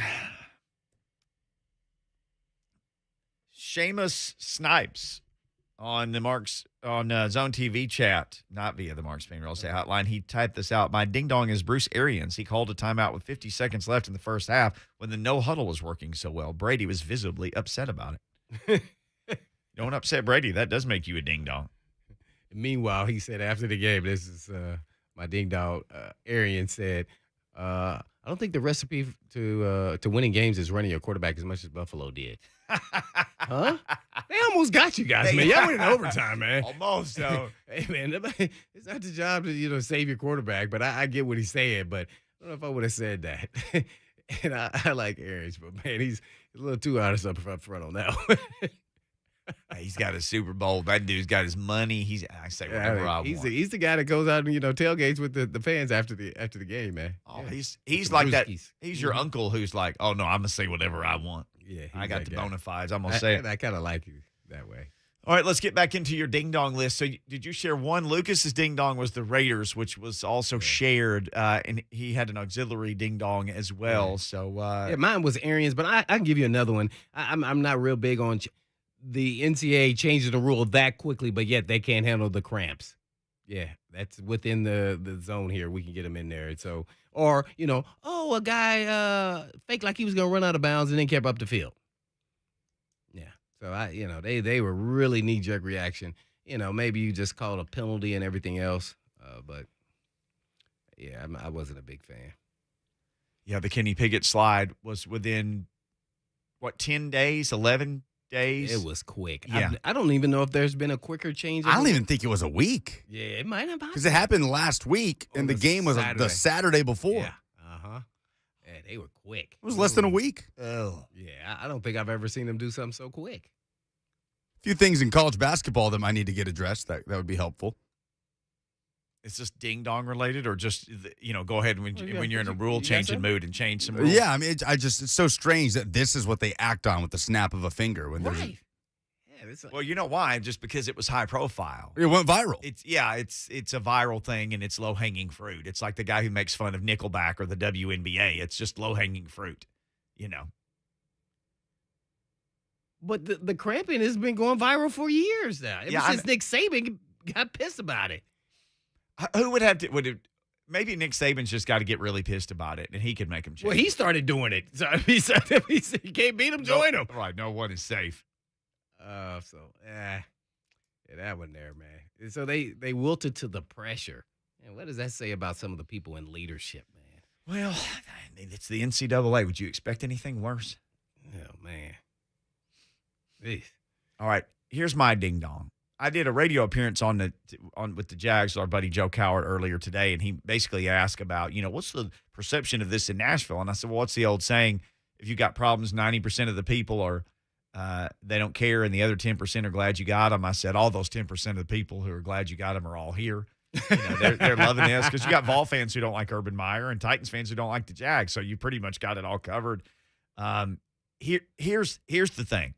Seamus Snipes on the Zone TV chat, not via the Mark Spain Real Estate Hotline. He typed this out. My ding dong is Bruce Arians. He called a timeout with 50 seconds left in the first half when the no huddle was working so well. Brady was visibly upset about it. Don't upset Brady. That does make you a ding dong. Meanwhile, he said after the game, this is my ding dong. Arians said, I don't think the recipe to winning games is running your quarterback as much as Buffalo did. Huh? They almost got you guys, man. Y'all went in overtime, man. Almost, though. Hey, man, it's not the job to save your quarterback, but I get what he's saying. But I don't know if I would have said that. And I like Arians, but man, he's a little too honest up front on that one. He's got a Super Bowl. That dude's got his money. I say whatever I want. He's the guy that goes out and tailgates with the fans after the game, man. Oh, yeah. He's like that. He's your uncle who's like, oh no, I'm gonna say whatever I want. Yeah, I got the bona fides. I'm gonna say it. I kind of like you that way. All right, let's get back into your ding dong list. So, did you share one? Lucas's ding dong was the Raiders, which was also shared, and he had an auxiliary ding dong as well. So, mine was Arians, but I can give you another one. I'm not real big on the NCAA changing the rule that quickly, but yet they can't handle the cramps. Yeah, that's within the zone here. We can get them in there. So, or a guy faked like he was gonna run out of bounds and then kept up the field. Yeah. So they were really knee-jerk reaction. Maybe you just called a penalty and everything else. But yeah, I wasn't a big fan. Yeah, the Kenny Pickett slide was within 10 days, 11 days. It was quick. Yeah. I don't even know if there's been a quicker change. I don't even think it was a week. Yeah, it might have. Because it happened last week, and the game was the Saturday before. Yeah. Yeah, they were quick. It was less than a week. Oh. Yeah, I don't think I've ever seen them do something so quick. A few things in college basketball that might need to get addressed. That would be helpful. Is this ding dong related, or just go ahead when you're in a rule changing mood and change some rules? Yeah, I mean, it's so strange that this is what they act on with the snap of a finger when there's. Well, you know why? Just because it was high profile. It went viral. It's a viral thing, and it's low hanging fruit. It's like the guy who makes fun of Nickelback or the WNBA. It's just low hanging fruit, But the cramping has been going viral for years now. Ever since Nick Saban got pissed about it. Who would have to? Maybe Nick Saban's just got to get really pissed about it, and he could make him change. Well, he started doing it. So he said, you can't beat him, join him. Right, no one is safe. That one there, man. So they wilted to the pressure. And what does that say about some of the people in leadership, man? Well, it's the NCAA. Would you expect anything worse? Oh, man. Jeez. All right, here's my ding dong. I did a radio appearance with the Jags with our buddy Joe Coward earlier today, and he basically asked about, what's the perception of this in Nashville? And I said, well, what's the old saying? If you got problems, 90% of the people are they don't care, and the other 10% are glad you got them. I said, all those 10% of the people who are glad you got them are all here. They're loving this because you got Vol fans who don't like Urban Meyer and Titans fans who don't like the Jags, so you pretty much got it all covered. Here's the thing.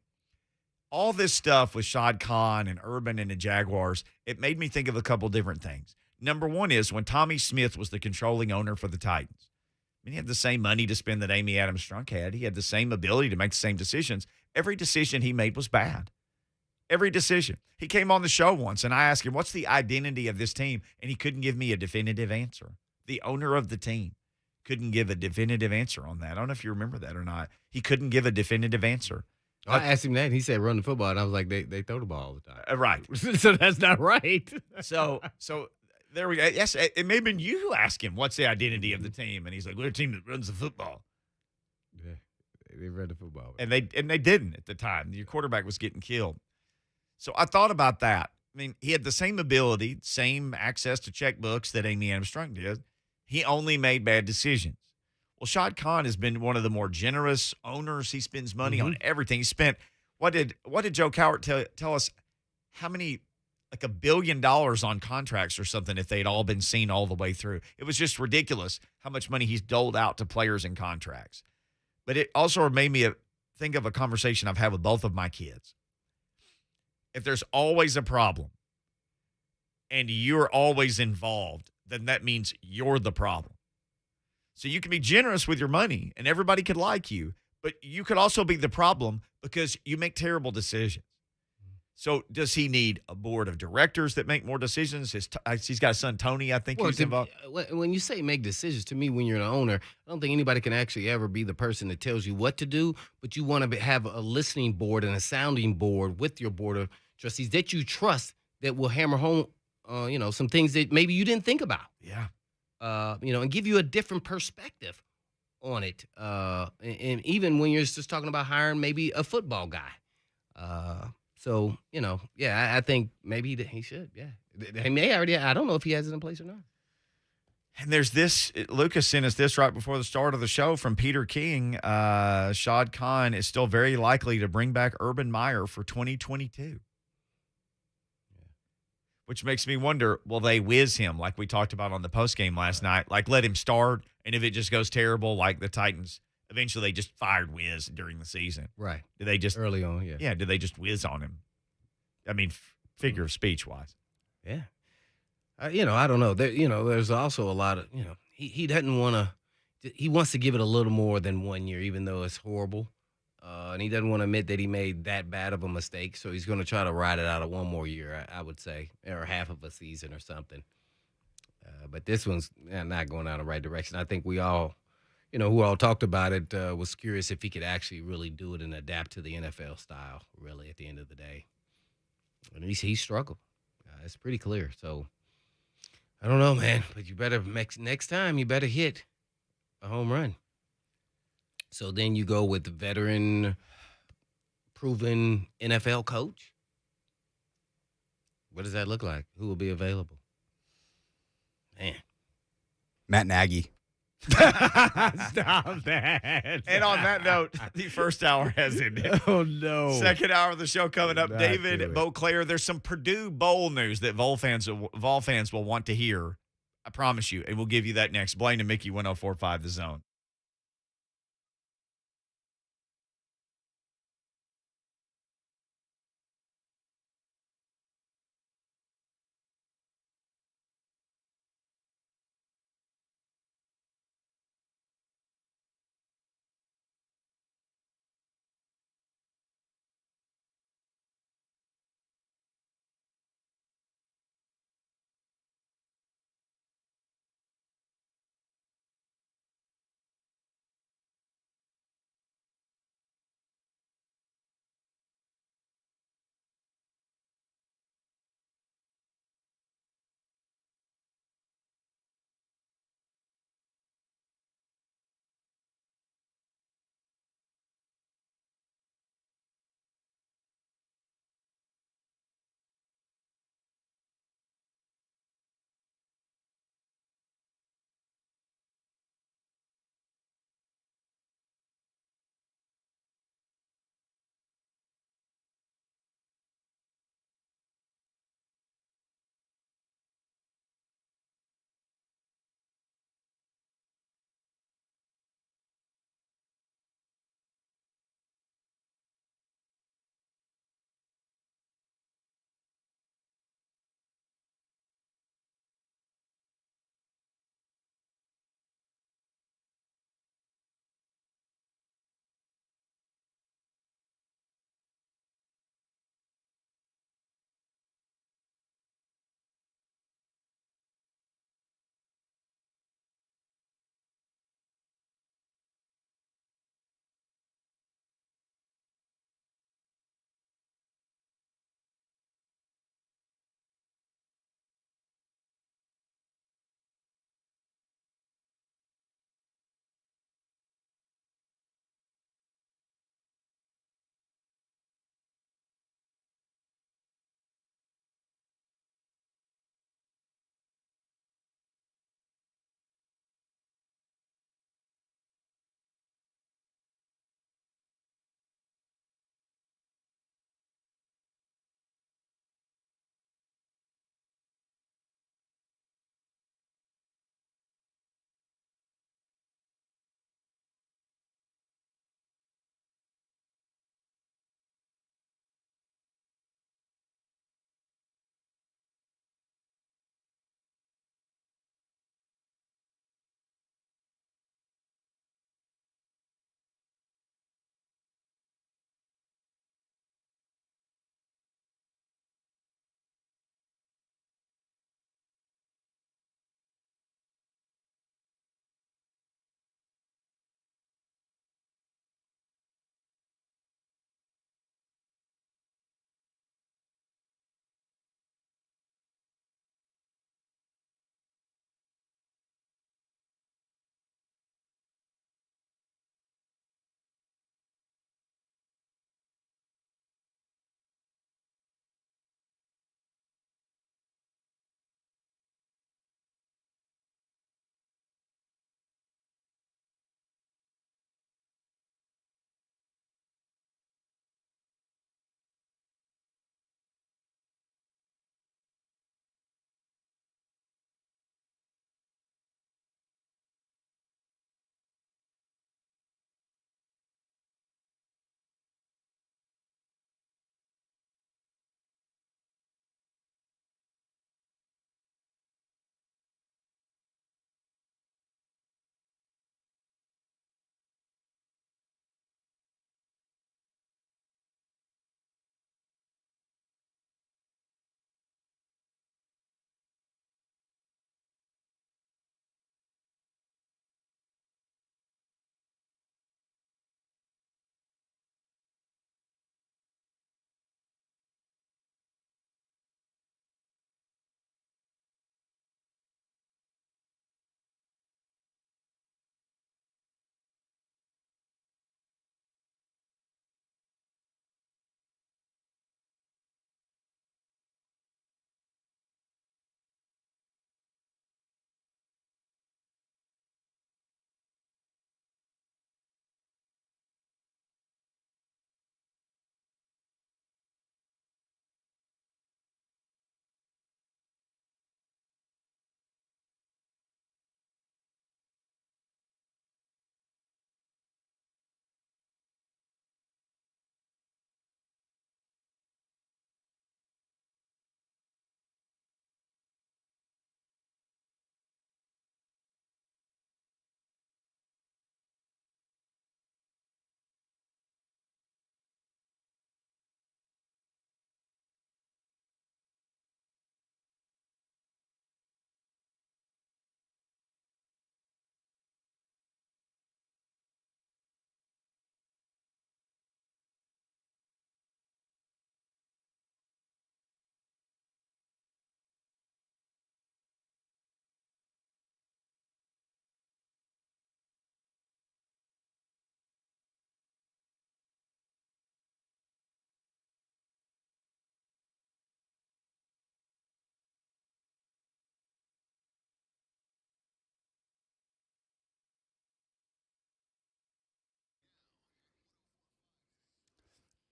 All this stuff with Shad Khan and Urban and the Jaguars, it made me think of a couple different things. Number one is when Tommy Smith was the controlling owner for the Titans. I mean, he had the same money to spend that Amy Adams Strunk had. He had the same ability to make the same decisions. Every decision he made was bad. Every decision. He came on the show once, and I asked him, what's the identity of this team? And he couldn't give me a definitive answer. The owner of the team couldn't give a definitive answer on that. I don't know if you remember that or not. He couldn't give a definitive answer. I asked him that, and he said run the football, and I was like, they throw the ball all the time. Right. So that's not right. So there we go. Yes, it may have been you who asked him, what's the identity of the team? And he's like, we're a team that runs the football. Yeah, they run the football. And they didn't at the time. Your quarterback was getting killed. So I thought about that. I mean, he had the same ability, same access to checkbooks that Amy Adams Strunk did. He only made bad decisions. Well, Shad Khan has been one of the more generous owners. He spends money on everything. He spent what did Joe Cowart tell us? How many, like $1 billion on contracts or something if they'd all been seen all the way through. It was just ridiculous how much money he's doled out to players in contracts. But it also made me think of a conversation I've had with both of my kids. If there's always a problem and you're always involved, then that means you're the problem. So you can be generous with your money and everybody could like you, but you could also be the problem because you make terrible decisions. So does he need a board of directors that make more decisions? He's got a son, Tony, I think, who's involved. When you say make decisions, to me, when you're an owner, I don't think anybody can actually ever be the person that tells you what to do, but you want to have a listening board and a sounding board with your board of trustees that you trust that will hammer home, some things that maybe you didn't think about. Yeah. And give you a different perspective on it. And even when you're just talking about hiring maybe a football guy. I think maybe he should. Yeah. They may already. I don't know if he has it in place or not. And there's this. Lucas sent us this right before the start of the show from Peter King. Shad Khan is still very likely to bring back Urban Meyer for 2022. Which makes me wonder, will they whiz him like we talked about on the postgame last night? Like, let him start, and if it just goes terrible, like the Titans, eventually they just fired Wiz during the season. Right. Do they just early on, yeah. Yeah, do they just whiz on him? I mean, figure of speech-wise. Yeah. I don't know. There's also a lot of, he doesn't want to – he wants to give it a little more than 1 year, even though it's horrible. And he doesn't want to admit that he made that bad of a mistake, so he's going to try to ride it out of 1 more year, I would say, or half of a season or something. But this one's not going down the right direction. I think we all, who all talked about it, was curious if he could actually really do it and adapt to the NFL style, really, at the end of the day. And he struggled. It's pretty clear. So, I don't know, man, but you better next time you better hit a home run. So then you go with the veteran, proven NFL coach. What does that look like? Who will be available? Man. Matt Nagy. Stop that. And on that note, the first hour has ended. Oh, no. Second hour of the show coming up. Not David Boclair, there's some Purdue Bowl news that Vol fans will want to hear. I promise you. And we'll give you that next. Blaine and Mickey, 104.5 The Zone.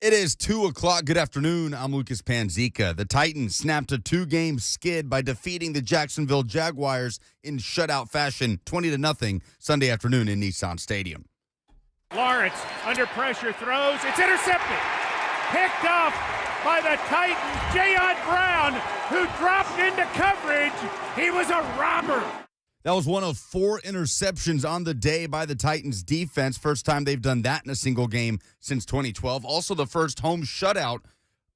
It is 2 o'clock. Good afternoon. I'm Lucas Panzica. The Titans snapped a 2-game skid by defeating the Jacksonville Jaguars in shutout fashion, 20-0, Sunday afternoon in Nissan Stadium. Lawrence, under pressure, throws. It's intercepted. Picked off by the Titans, Jayon Brown, who dropped into coverage. He was a robber. That was one of 4 interceptions on the day by the Titans defense. First time they've done that in a single game since 2012. Also the first home shutout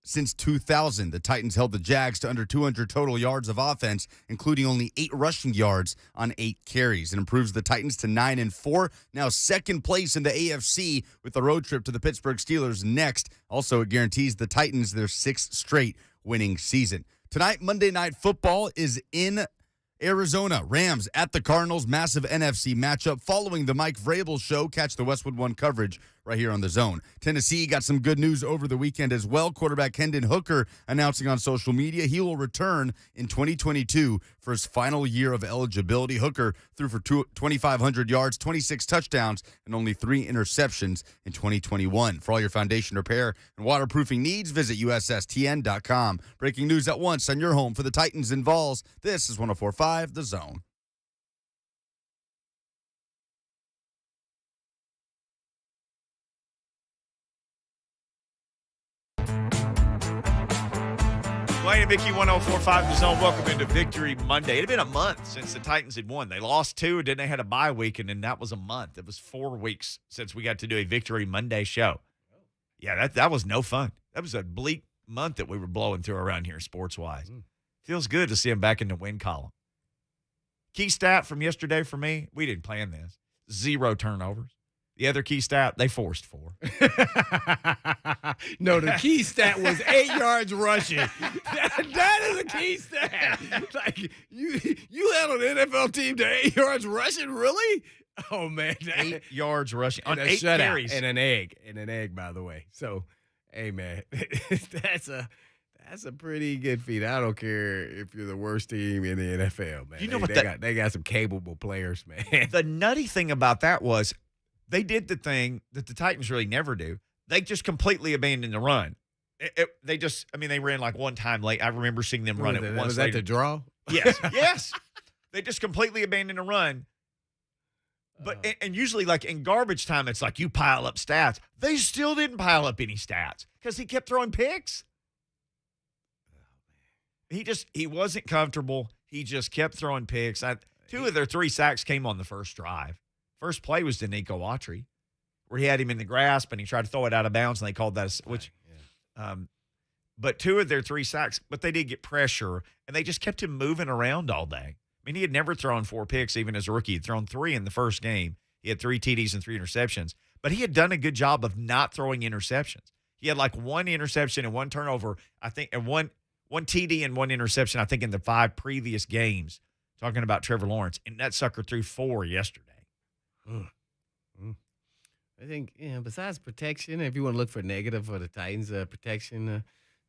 since 2000. The Titans held the Jags to under 200 total yards of offense, including only 8 rushing yards on 8 carries. It improves the Titans to 9-4. Now second place in the AFC with the road trip to the Pittsburgh Steelers next. Also, it guarantees the Titans their 6th straight winning season. Tonight, Monday Night Football is in Arizona. Rams at the Cardinals. Massive NFC matchup. Following the Mike Vrabel show, catch the Westwood One coverage right here on The Zone. Tennessee got some good news over the weekend as well. Quarterback Hendon Hooker announcing on social media he will return in 2022 for his final year of eligibility. Hooker threw for 2,500 yards, 26 touchdowns, and only 3 interceptions in 2021. For all your foundation repair and waterproofing needs, visit USSTN.com. Breaking news at once on your home for the Titans and Vols. This is 104.5 The Zone. Blaine and Vicky, 104.5 The Zone. Welcome into Victory Monday. It had been a month since the Titans had won. They lost 2, and then they had a bye week, and then that was a month. It was 4 weeks since we got to do a Victory Monday show. Yeah, that was no fun. That was a bleak month that we were blowing through around here sports-wise. Feels good to see them back in the win column. Key stat from yesterday for me, we didn't plan this. 0 turnovers. The other key stat, they forced 4. No, the key stat was 8 yards rushing. That is a key stat. Like you held an NFL team to 8 yards rushing, really? Oh man, 8 yards rushing on 8 shutout, carries and an egg, by the way. So, hey man, that's a pretty good feat. I don't care if you're the worst team in the NFL, man. You know they got some capable players, man. The nutty thing about that was they did the thing that the Titans really never do. They just completely abandoned the run. They ran like one time late. I remember seeing them run it once. Was that the draw? Yes, yes. They just completely abandoned the run. But and usually, like in garbage time, it's like you pile up stats. They still didn't pile up any stats because he kept throwing picks. He wasn't comfortable. He just kept throwing picks. 2 of their 3 sacks came on the first drive. First play was to Nico Autry, where he had him in the grasp and he tried to throw it out of bounds, and they called that but 2 of their 3 sacks, but they did get pressure, and they just kept him moving around all day. I mean, he had never thrown 4 picks even as a rookie. He had thrown 3 in the first game. He had 3 TDs and 3 interceptions, but he had done a good job of not throwing interceptions. He had like 1 interception and 1 turnover, I think, and one TD and 1 interception, I think, in the 5 previous games, talking about Trevor Lawrence, and that sucker threw 4 yesterday. I think, besides protection, if you want to look for negative for the Titans, protection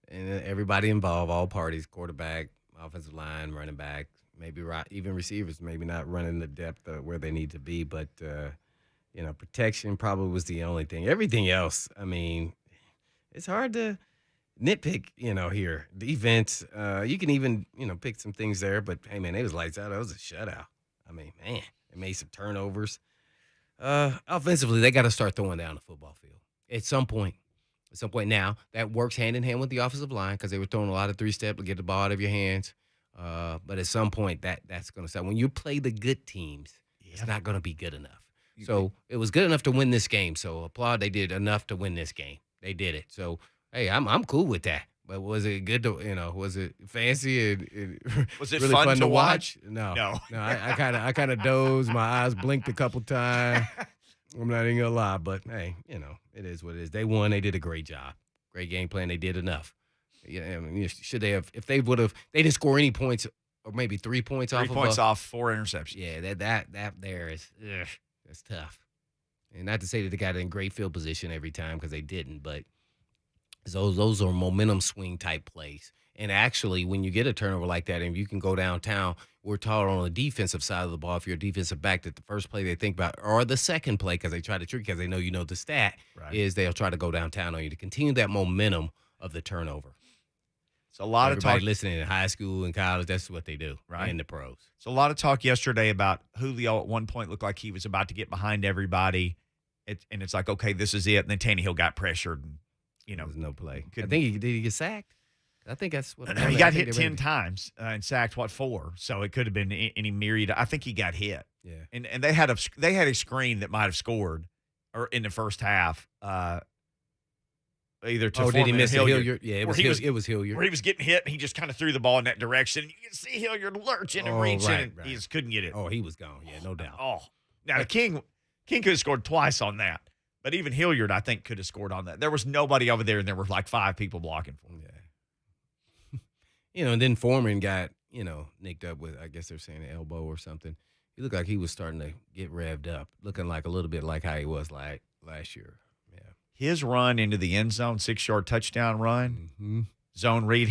and everybody involved, all parties, quarterback, offensive line, running back, maybe even receivers, maybe not running the depth where they need to be, but, protection probably was the only thing. Everything else, I mean, it's hard to nitpick, here. Defense, you can even, pick some things there, but, hey, man, it was lights out. It was a shutout. I mean, man, they made some turnovers. Offensively, they got to start throwing down the football field at some point. At some point now, that works hand in hand with the offensive line because they were throwing a lot of 3-step to get the ball out of your hands. But at some point, that's going to stop. When you play the good teams, it's not going to be good enough. So it was good enough to win this game. So applaud, they did enough to win this game. They did it. So hey, I'm cool with that. But was it good to, was it fancy and was it really fun to watch? No. I kind of dozed. My eyes blinked a couple times. I'm not even gonna lie, but hey, it is what it is. They won. They did a great job. Great game plan. They did enough. Yeah, I mean, should they have? If they would have, they didn't score any points, or maybe 3 points off. 3 points off 4 interceptions. Yeah, that there is that's tough. And not to say that they got in great field position every time because they didn't, but those are momentum swing type plays. And actually, when you get a turnover like that and you can go downtown, we're taught on the defensive side of the ball, if you're a defensive back, that the first play they think about, or the second play, because they try to trick, because they know the stat, is they'll try to go downtown on you to continue that momentum of the turnover. It's a lot Everybody of talk listening in high school and college, that's what they do, right? In the pros. So a lot of talk yesterday about Julio at one point looked like he was about to get behind everybody. And it's like, okay, this is it. And then Tannehill got pressured. And, There was no play. I think did he get sacked? I think that's what he got hit 10 times and sacked, 4? So it could have been any myriad. I think he got hit. Yeah. And they had a screen that might have scored or in the first half. Either to did he miss Hilliard? Yeah, it was Hilliard. Where he was getting hit, and he just kind of threw the ball in that direction. You can see Hilliard lurching and reaching, and he just couldn't get it. Oh, he was gone. Yeah, no doubt. Now King could have scored twice on that, but even Hilliard, I think, could have scored on that. There was nobody over there, and there were like 5 people blocking for him. Yeah. And then Foreman got, nicked up with, I guess they're saying, an elbow or something. He looked like he was starting to get revved up, looking like a little bit like how he was like last year. His run into the end zone, 6-yard touchdown run, zone read.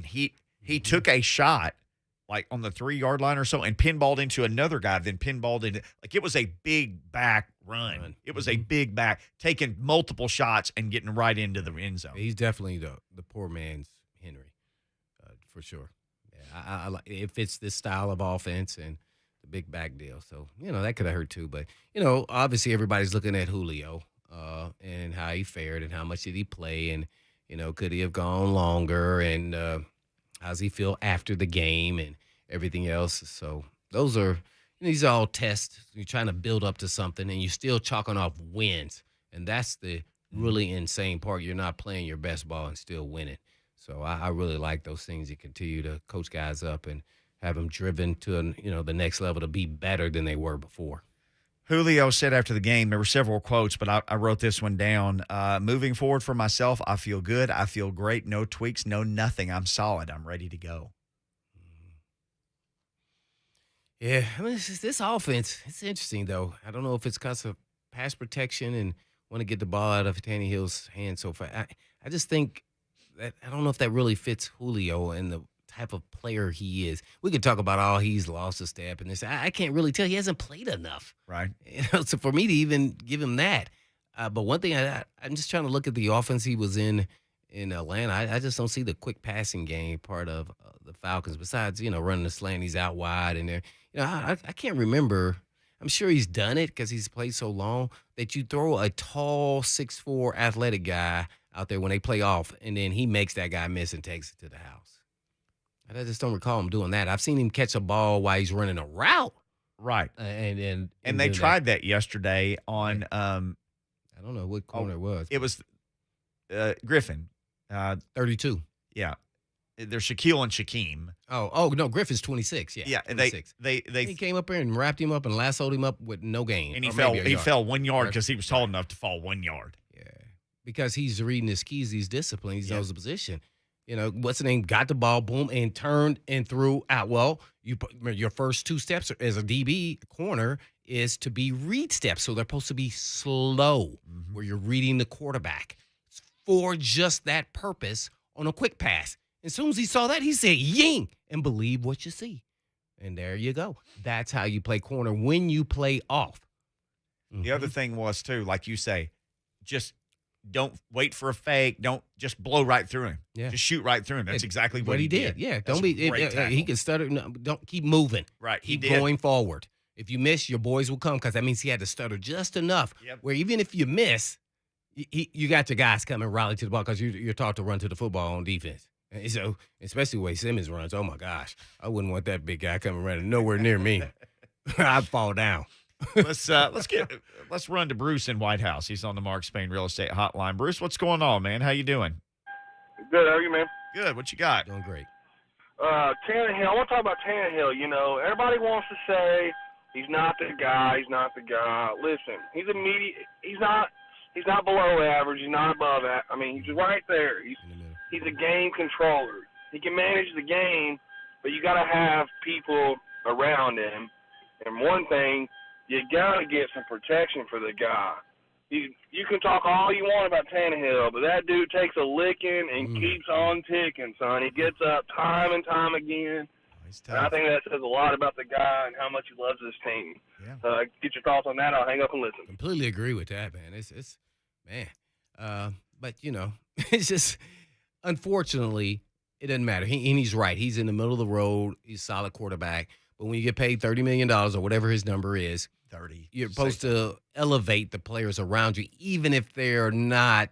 He took a shot like on the 3-yard line or so and pinballed into another guy, then pinballed into it was a big back run. It was a big back, taking multiple shots and getting right into the end zone. He's definitely the poor man's Henry, for sure. Yeah, I like it fits this style of offense and the big back deal. So that could have hurt too. But obviously everybody's looking at Julio. And how he fared and how much did he play and, could he have gone longer and how's he feel after the game and everything else. So these are all tests. You're trying to build up to something and you're still chalking off wins. And that's the really insane part. You're not playing your best ball and still winning. So I really like those things. You continue to coach guys up and have them driven to, the next level to be better than they were before. Julio said after the game, there were several quotes, but I wrote this one down. Moving forward for myself, I feel good. I feel great. No tweaks, no nothing. I'm solid. I'm ready to go. Yeah, I mean, this offense, it's interesting, though. I don't know if it's because of pass protection and want to get the ball out of Tannehill's hands so far. I just think that I don't know if that really fits Julio and the type of player he is. We could talk about he's lost a step and this. I can't really tell. He hasn't played enough, right? So for me to even give him that, but one thing I'm just trying to look at the offense he was in Atlanta. I just don't see the quick passing game part of the Falcons. Besides, running the slant, he's out wide and there. I can't remember. I'm sure he's done it because he's played so long that you throw a tall 6'4" athletic guy out there when they play off, and then he makes that guy miss and takes it to the house. I just don't recall him doing that. I've seen him catch a ball while he's running a route. Right. And they tried that yesterday on I don't know what corner it was. It was Griffin. 32. Yeah. They're Shaquille and Shaquem. Oh no, Griffin's 26. Yeah. Yeah, 26. He came up there and wrapped him up and lassoed him up with no gain. And he fell 1 yard because he was tall enough to fall 1 yard. Yeah. Because he's reading his keys, he's disciplined, he knows the position. What's the name? Got the ball, boom, and turned and threw out. Well, your first 2 steps as a DB corner is to be read steps. So they're supposed to be slow, where you're reading the quarterback for just that purpose on a quick pass. As soon as he saw that, he said, ying, and believe what you see. And there you go. That's how you play corner when you play off. The other thing was, too, like you say, just don't wait for a fake. Don't just blow right through him. Yeah. Just shoot right through him. That's exactly what he did. Yeah. Don't be. He can stutter. No, don't keep moving. Right. Keep going forward. If you miss, your boys will come because that means he had to stutter just enough where even if you miss, you got your guys coming rally to the ball because you're taught to run to the football on defense. And so, especially the way Simmons runs. Oh my gosh, I wouldn't want that big guy coming running nowhere near me. I'd fall down. Let's run to Bruce in White House. He's on the Mark Spain Real Estate Hotline. Bruce, what's going on, man? How you doing? Good. How are you, man? Good. What you got? Doing great. Tannehill. I want to talk about Tannehill. Everybody wants to say he's not the guy. He's not the guy. Listen, he's He's not below average. He's not above that. I mean, he's right there. He's a game controller. He can manage the game, but you got to have people around him. And one thing, you got to get some protection for the guy. You can talk all you want about Tannehill, but that dude takes a licking and keeps on ticking, son. He gets up time and time again. And I think that says a lot about the guy and how much he loves his team. Yeah. Get your thoughts on that. I'll hang up and listen. Completely agree with that, man. It's man. But it's just unfortunately it doesn't matter. And he's right. He's in the middle of the road. He's a solid quarterback. But when you get paid $30 million or whatever his number is, 30. you're supposed to elevate the players around you, even if they're not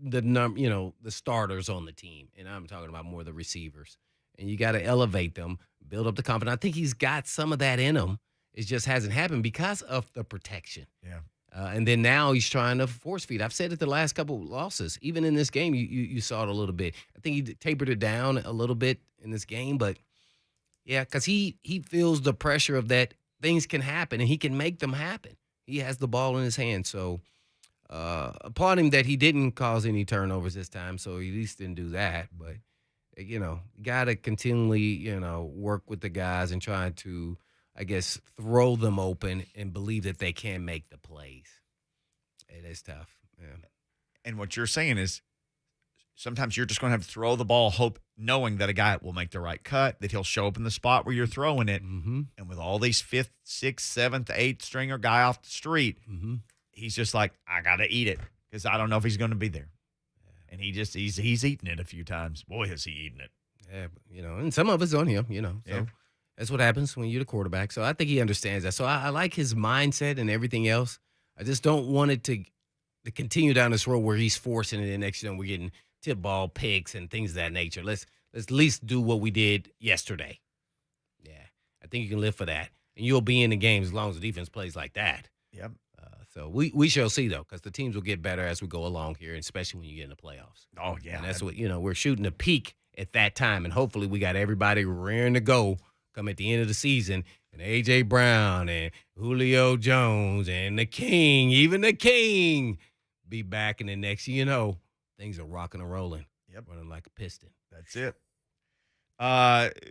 the starters on the team. And I'm talking about more the receivers. And you got to elevate them, build up the confidence. I think he's got some of that in him. It just hasn't happened because of the protection. Yeah. And then now he's trying to force feed. I've said it the last couple of losses. Even in this game, you saw it a little bit. I think he tapered it down a little bit in this game. But, yeah, because he feels the pressure of that things can happen, and he can make them happen. He has the ball in his hand. So applaud him that he didn't cause any turnovers this time, so he at least didn't do that. But, got to continually, work with the guys and try to, I guess, throw them open and believe that they can make the plays. It is tough. Yeah. And what you're saying is sometimes you're just going to have to throw the ball, knowing that a guy will make the right cut, that he'll show up in the spot where you're throwing it. Mm-hmm. And with all these 5th, 6th, 7th, 8th stringer guy off the street, he's just like, I got to eat it because I don't know if he's going to be there. And he's eaten it a few times. Boy, has he eaten it. Yeah, and some of it's on him, So Yeah. that's what happens when you're the quarterback. So I think he understands that. So I like his mindset and everything else. I just don't want it to continue down this road where he's forcing it, and next we're getting tip ball picks and things of that nature. Let's at least do what we did yesterday. Yeah, I think you can live for that, and you'll be in the game as long as the defense plays like that. Yep. So we shall see, though, because the teams will get better as we go along here, and especially when you get in the playoffs. Oh, yeah. And that's what, we're shooting a peak at that time, and hopefully we got everybody raring to go come at the end of the season, and A.J. Brown and Julio Jones and the King, even the King, be back in the next, things are rocking and rolling. Yep. Running like a piston. That's it.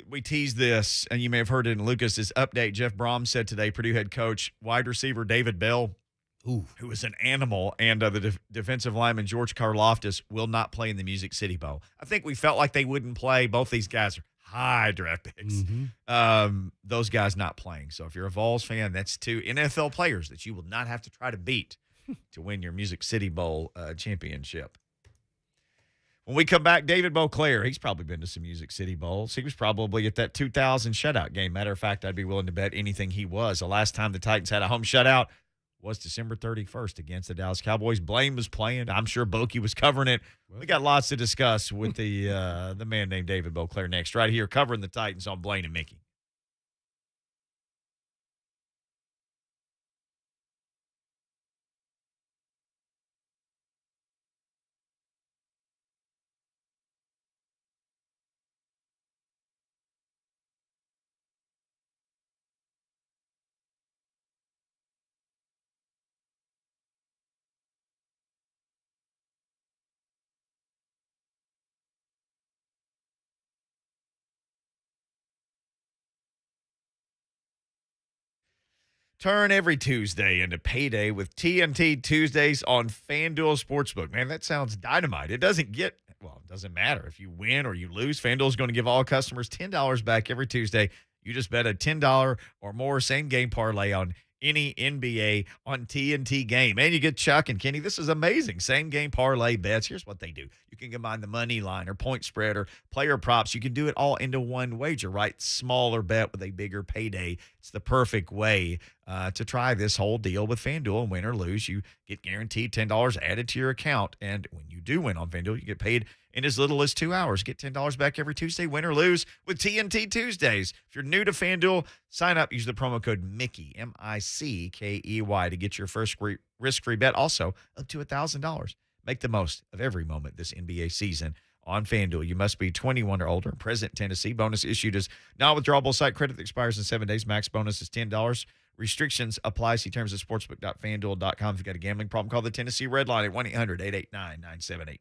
We teased this, and you may have heard it in Lucas's update. Jeff Brom said today, Purdue head coach, wide receiver David Bell, who is an animal, and the defensive lineman George Karloftis will not play in the Music City Bowl. I think we felt like they wouldn't play. Both these guys are high draft picks. Those guys not playing. So if you're a Vols fan, that's 2 NFL players that you will not have to try to beat to win your Music City Bowl championship. When we come back, David Boclair, he's probably been to some Music City Bowls. He was probably at that 2000 shutout game. Matter of fact, I'd be willing to bet anything he was. The last time the Titans had a home shutout was December 31st against the Dallas Cowboys. Blaine was playing. I'm sure Bokey was covering it. We got lots to discuss with the man named David Boclair next, right here covering the Titans on Blaine and Mickey. Turn every Tuesday into payday with TNT Tuesdays on FanDuel Sportsbook. Man, that sounds dynamite. It doesn't matter if you win or you lose. FanDuel is going to give all customers $10 back every Tuesday. You just bet a $10 or more same game parlay on any NBA on TNT game. And you get Chuck and Kenny. This is amazing. Same game parlay bets. Here's what they do. You can combine the money line or point spread or player props. You can do it all into one wager, right? Smaller bet with a bigger payday. It's the perfect way to try this whole deal with FanDuel. And win or lose, you get guaranteed $10 added to your account. And when you do win on FanDuel, you get paid in as little as 2 hours. Get $10 back every Tuesday, win or lose, with TNT Tuesdays. If you're new to FanDuel, sign up. Use the promo code Mickey, MICKEY, to get your first risk-free bet, also up to $1,000. Make the most of every moment this NBA season on FanDuel. You must be 21 or older, present in Tennessee. Bonus issued as non-withdrawable site credit that expires in 7 days. Max bonus is $10. Restrictions apply. See terms at sportsbook.fanduel.com. If you've got a gambling problem, call the Tennessee Red Line at 1-800-889-9789.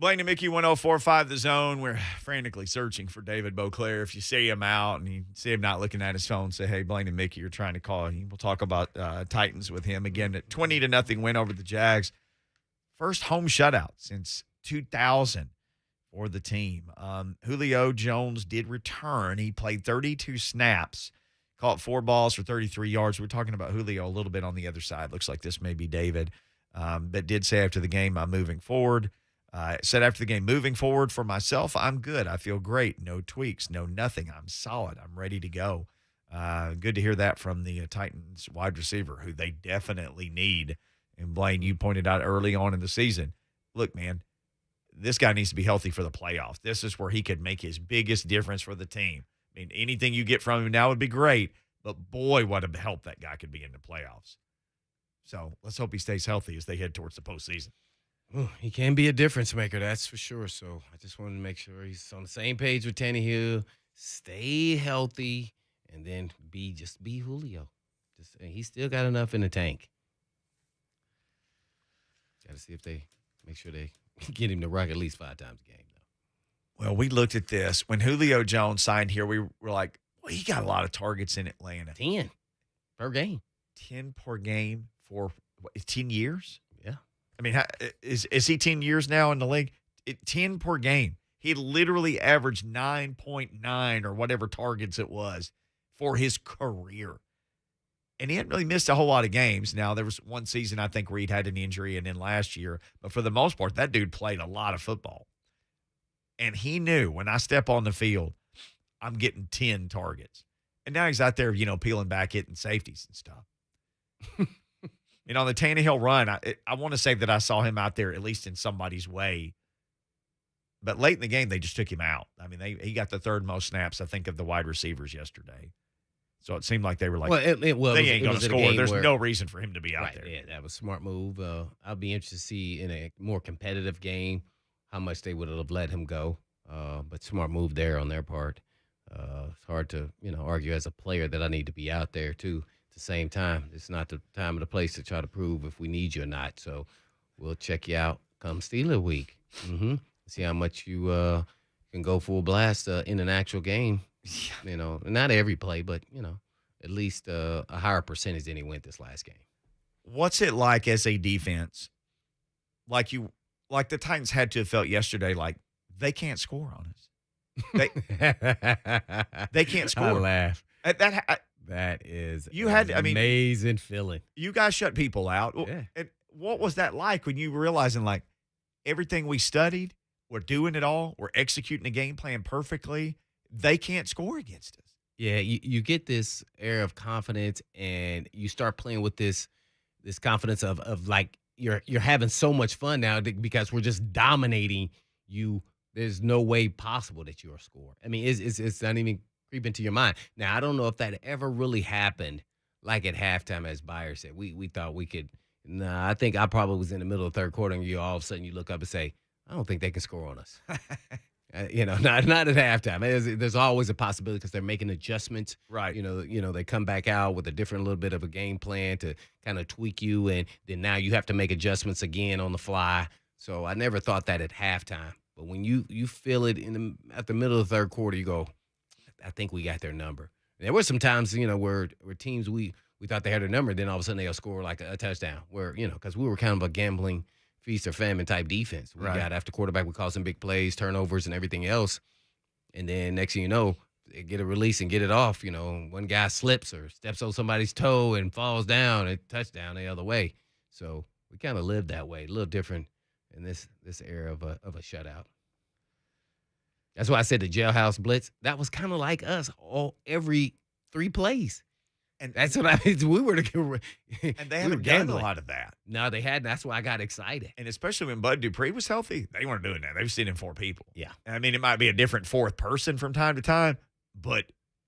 Blaine and Mickey 104.5 The Zone. We're frantically searching for David Boclair. If you see him out and you see him not looking at his phone, say, hey, Blaine and Mickey, you're trying to call. We'll talk about Titans with him again. 20-0 win over the Jags. First home shutout since 2000 for the team. Julio Jones did return. He played 32 snaps, caught 4 balls for 33 yards. We're talking about Julio a little bit on the other side. Looks like this may be David. But did say after the game, I'm moving forward. Said after the game, moving forward for myself, I'm good. I feel great. No tweaks, no nothing. I'm solid. I'm ready to go. Good to hear that from the Titans wide receiver, who they definitely need. And Blaine, you pointed out early on in the season, look, man, this guy needs to be healthy for the playoffs. This is where he could make his biggest difference for the team. I mean, anything you get from him now would be great, but boy, what a help that guy could be in the playoffs. So let's hope he stays healthy as they head towards the postseason. Ooh, he can be a difference maker, that's for sure. So I just wanted to make sure he's on the same page with Tannehill, stay healthy, and then be Julio. He's still got enough in the tank. Got to see if they make sure they get him to rock at least 5 times a game, though. Well, we looked at this. When Julio Jones signed here, we were like, well, he got a lot of targets in Atlanta. 10 per game. 10 per game for 10 years? Yeah. I mean, is he 10 years now in the league? 10 per game. He literally averaged 9.9 or whatever targets it was for his career. And he hadn't really missed a whole lot of games. Now, there was one season, I think, where he'd had an injury, and then last year. But for the most part, that dude played a lot of football. And he knew, when I step on the field, I'm getting 10 targets. And now he's out there, peeling back, hitting safeties and stuff. On the Tannehill run, I want to say that I saw him out there at least in somebody's way. But late in the game, they just took him out. I mean, he got the 3rd most snaps, I think, of the wide receivers yesterday. So it seemed like they were like, they ain't going to score. There's no reason for him to be out there. Yeah, that was a smart move. I'll be interested to see in a more competitive game how much they would have let him go. But smart move there on their part. It's hard to, argue as a player that I need to be out there, too. At the same time, it's not the time or the place to try to prove if we need you or not. So we'll check you out come Steeler week. See how much you can go full blast in an actual game. Not every play, but, at least a higher percentage than he went this last game. What's it like as a defense? Like the Titans had to have felt yesterday, like they can't score on us. They can't score. I laugh. That is amazing feeling. You guys shut people out. Yeah. And what was that like when you were realizing, like, everything we studied, we're doing it all, we're executing the game plan perfectly, they can't score against us? Yeah, you get this air of confidence, and you start playing with this confidence of like you're having so much fun now because we're just dominating you. There's no way possible that you're a score. I mean, it's not even creep into your mind. Now, I don't know if that ever really happened, like at halftime, as Beyer said. We thought we could. Nah, I think I probably was in the middle of the 3rd quarter, and all of a sudden you look up and say, I don't think they can score on us. Not at halftime. There's always a possibility because they're making adjustments. Right. They come back out with a different little bit of a game plan to kind of tweak you, and then now you have to make adjustments again on the fly. So I never thought that at halftime. But when you feel it at the middle of the 3rd quarter, you go, I think we got their number. And there were some times, where teams we thought they had their number, then all of a sudden they'll score like a touchdown. Where because we were kind of a gambling feast or famine type defense. We got after quarterback, we call some big plays, turnovers, and everything else. And then next thing you know, they get a release and get it off. One guy slips or steps on somebody's toe and falls down, and touchdown the other way. So we kind of lived that way, a little different in this era of a shutout. That's why I said the jailhouse blitz. That was kind of like us every 3 plays. And that's what we were and they haven't done a lot of that. No, they hadn't. That's why I got excited. And especially when Bud Dupree was healthy, they weren't doing that. They've seen him 4 people. Yeah. I mean, it might be a different 4th person from time to time, but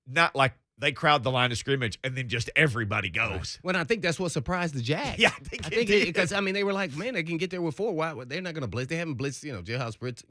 not like they crowd the line of scrimmage and then just everybody goes. Right. Well, I think that's what surprised the Jags. Yeah, I think because they were like, man, they can get there with 4. Why? They're not going to blitz. They haven't blitzed, jailhouse blitz,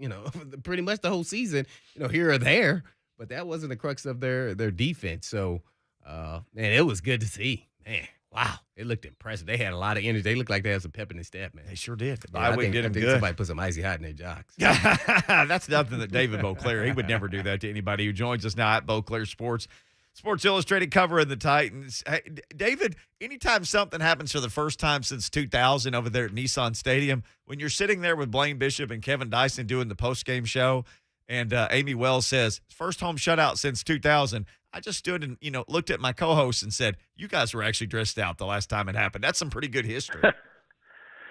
pretty much the whole season, here or there. But that wasn't the crux of their defense. So, man, it was good to see. Man. Wow, it looked impressive. They had a lot of energy. They looked like they had some pep in their step, man. They sure did. The Yeah, bye week did I them think good. somebody put some icy hot in their jocks. That's nothing that David Boclair, he would never do that to anybody who joins us now at Boclair Sports. Sports Illustrated covering the Titans. Hey, David, anytime something happens for the first time since 2000 over there at Nissan Stadium, when you're sitting there with Blaine Bishop and Kevin Dyson doing the postgame show, and Amy Wells says, first home shutout since 2000, I just stood and, looked at my co-host and said, you guys were actually dressed out the last time it happened. That's some pretty good history.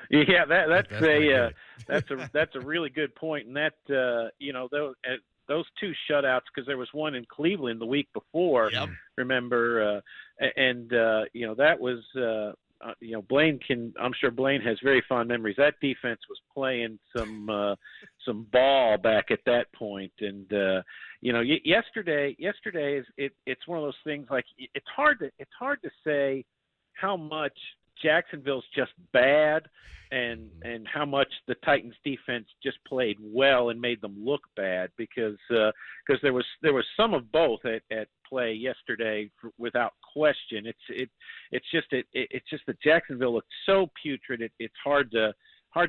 Yeah, that's a really good point, and that those two shutouts, because there was one in Cleveland the week before. Yep. Remember, that was Blaine I'm sure Blaine has very fond memories. That defense was playing some ball back at that point, and yesterday it's one of those things, like it's hard to say how much Jacksonville's just bad and how much the Titans defense just played well and made them look bad, because there was some of both at play yesterday without question. It's just that Jacksonville looked so putrid. It's hard to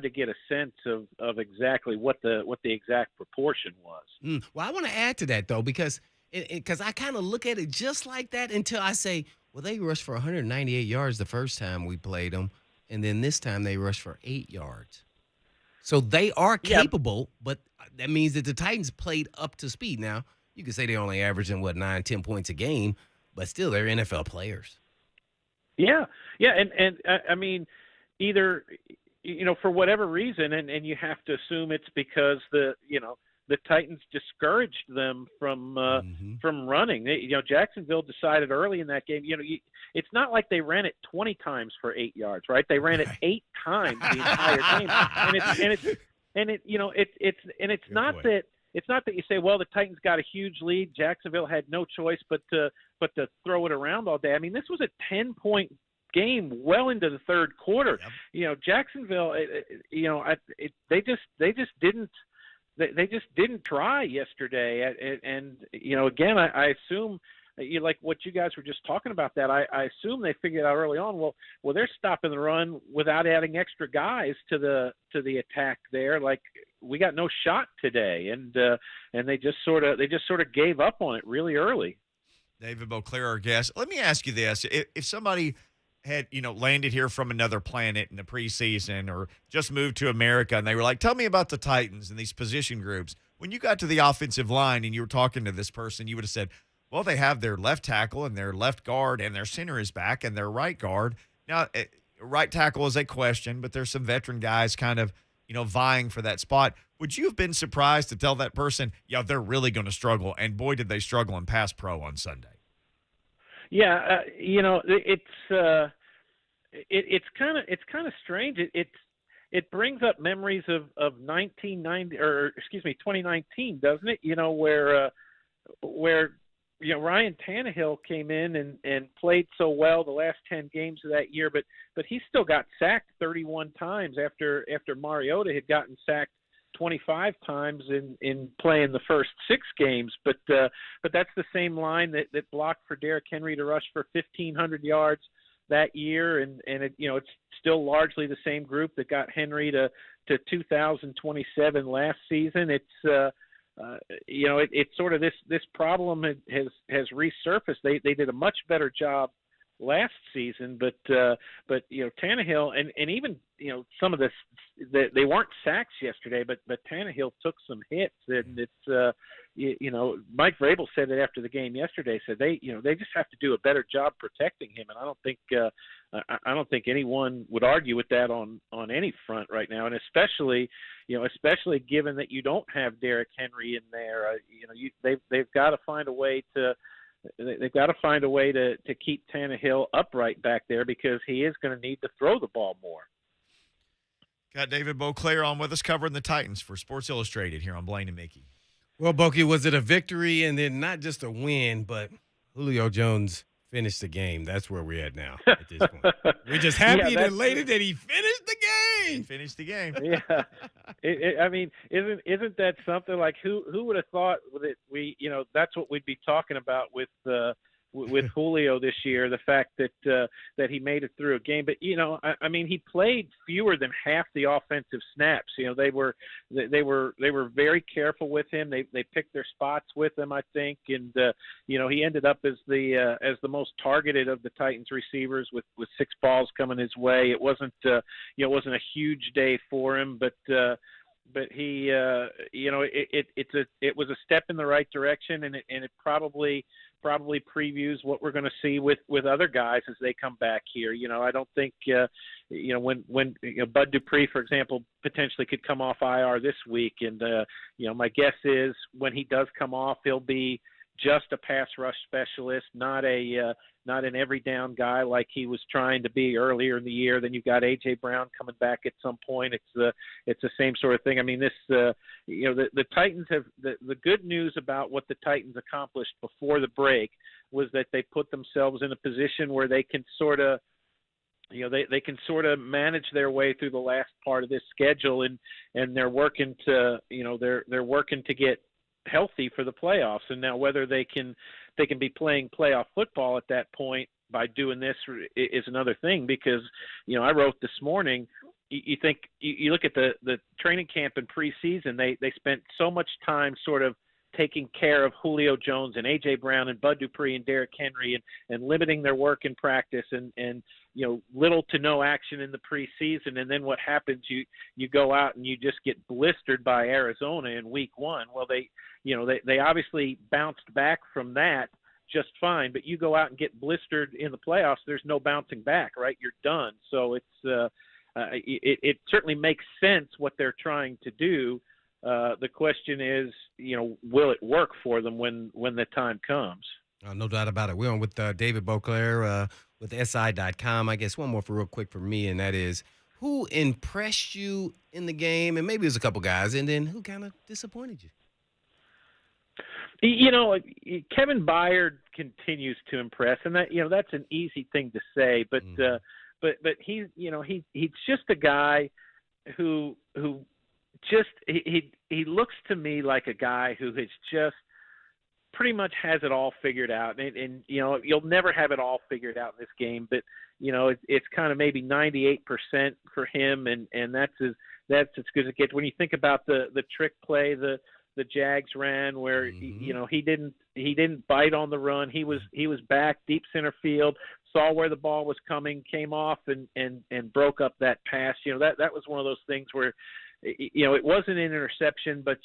get a sense of exactly what the exact proportion was. Well, I want to add to that, though, because I kind of look at it just like that until I say, well, they rushed for 198 yards the first time we played them, and then this time they rushed for 8 yards. So they are capable, but that means that the Titans played up to speed. Now, you could say they're only averaging, 9-10 points a game, but still they're NFL players. Yeah, and I mean, either for whatever reason, and you have to assume it's because the Titans discouraged them from running. Jacksonville decided early in that game. It's not like they ran it 20 times for 8 yards, right? They ran it 8 times the entire game, it's not that you say, well, the Titans got a huge lead. Jacksonville had no choice but to throw it around all day. I mean, this was a 10-point game well into the third quarter. Yep. Jacksonville, they just didn't try yesterday. And again, I assume, like what you guys were just talking about, that I assume they figured out early on, well, they're stopping the run without adding extra guys to the attack there. Like, we got no shot today, and they just sort of gave up on it really early. David Boclair, our guest. Let me ask you this: if somebody had landed here from another planet in the preseason, or just moved to America, and they were like, tell me about the Titans and these position groups, when you got to the offensive line and you were talking to this person, you would have said, well, they have their left tackle and their left guard, and their center is back, and their right guard. Now, right tackle is a question, but there's some veteran guys kind of vying for that spot. Would you have been surprised to tell that person, they're really going to struggle? And boy, did they struggle in pass pro on Sunday. Yeah, it's kind of strange. It brings up memories of 2019, doesn't it? Where Ryan Tannehill came in and played so well the last 10 games of that year, but he still got sacked 31 times after Mariota had gotten sacked 25 times in playing the first 6 games. But that's the same line that blocked for Derrick Henry to rush for 1,500 yards that year, and it's still largely the same group that got Henry to 2,027 last season. It's sort of this problem has resurfaced. They did a much better job last season, but Tannehill and even some of this, they weren't sacks yesterday, but Tannehill took some hits, and it's Mike Vrabel said it after the game yesterday. Said they just have to do a better job protecting him, and I don't think anyone would argue with that on any front right now, and especially given that you don't have Derrick Henry in there. They've got to find a way to. They've got to find a way to keep Tannehill upright back there, because he is going to need to throw the ball more. Got David Boclair on with us covering the Titans for Sports Illustrated here on Blaine and Mickey. Well, Bokey, was it a victory and then not just a win, but Julio Jones finished the game? That's where we're at now at this point. We're just happy and elated that he finished the game. He finished the game. Yeah. I mean, isn't that something? Like, who would have thought that that's what we'd be talking about with with Julio this year. The fact that he made it through a game, but I mean, he played fewer than half the offensive snaps. They were very careful with him. They picked their spots with him, I think, and he ended up as the most targeted of the Titans receivers with 6 balls coming his way. It wasn't a huge day for him, but he it was a step in the right direction, and it probably previews what we're going to see with other guys as they come back here. I don't think when Bud Dupree, for example, potentially could come off IR this week, and my guess is when he does come off, he'll be just a pass rush specialist, not an every down guy like he was trying to be earlier in the year. Then you've got AJ Brown coming back at some point. It's the same sort of thing. I mean, the Titans have the good news about what the Titans accomplished before the break was that they put themselves in a position where they can sort of they can sort of manage their way through the last part of this schedule, and they're working to they're working to get healthy for the playoffs. And now whether they can be playing playoff football at that point by doing this is another thing, because I wrote this morning, you think you look at the training camp and preseason, they spent so much time sort of taking care of Julio Jones and AJ Brown and Bud Dupree and Derrick Henry and limiting their work in practice and little to no action in the preseason. And then what happens, you go out and you just get blistered by Arizona in week 1. Well, they obviously bounced back from that just fine, but you go out and get blistered in the playoffs, there's no bouncing back, right? You're done. So it certainly makes sense what they're trying to do. The question is, will it work for them when the time comes? No doubt about it. We're on with David Boclair with SI.com. I guess one more real quick for me, and that is, who impressed you in the game? And maybe there's a couple guys, and then who kind of disappointed you? Kevin Byard continues to impress, and that's an easy thing to say, but he's just a guy who just he looks to me like a guy who has just pretty much has it all figured out, and you'll never have it all figured out in this game, but it's kind of maybe 98% for him, and that's as good as it gets. When you think about the trick play the Jags ran, where he didn't bite on the run, he was back deep center field, saw where the ball was coming, came off and broke up that pass. That was one of those things where it wasn't an interception, but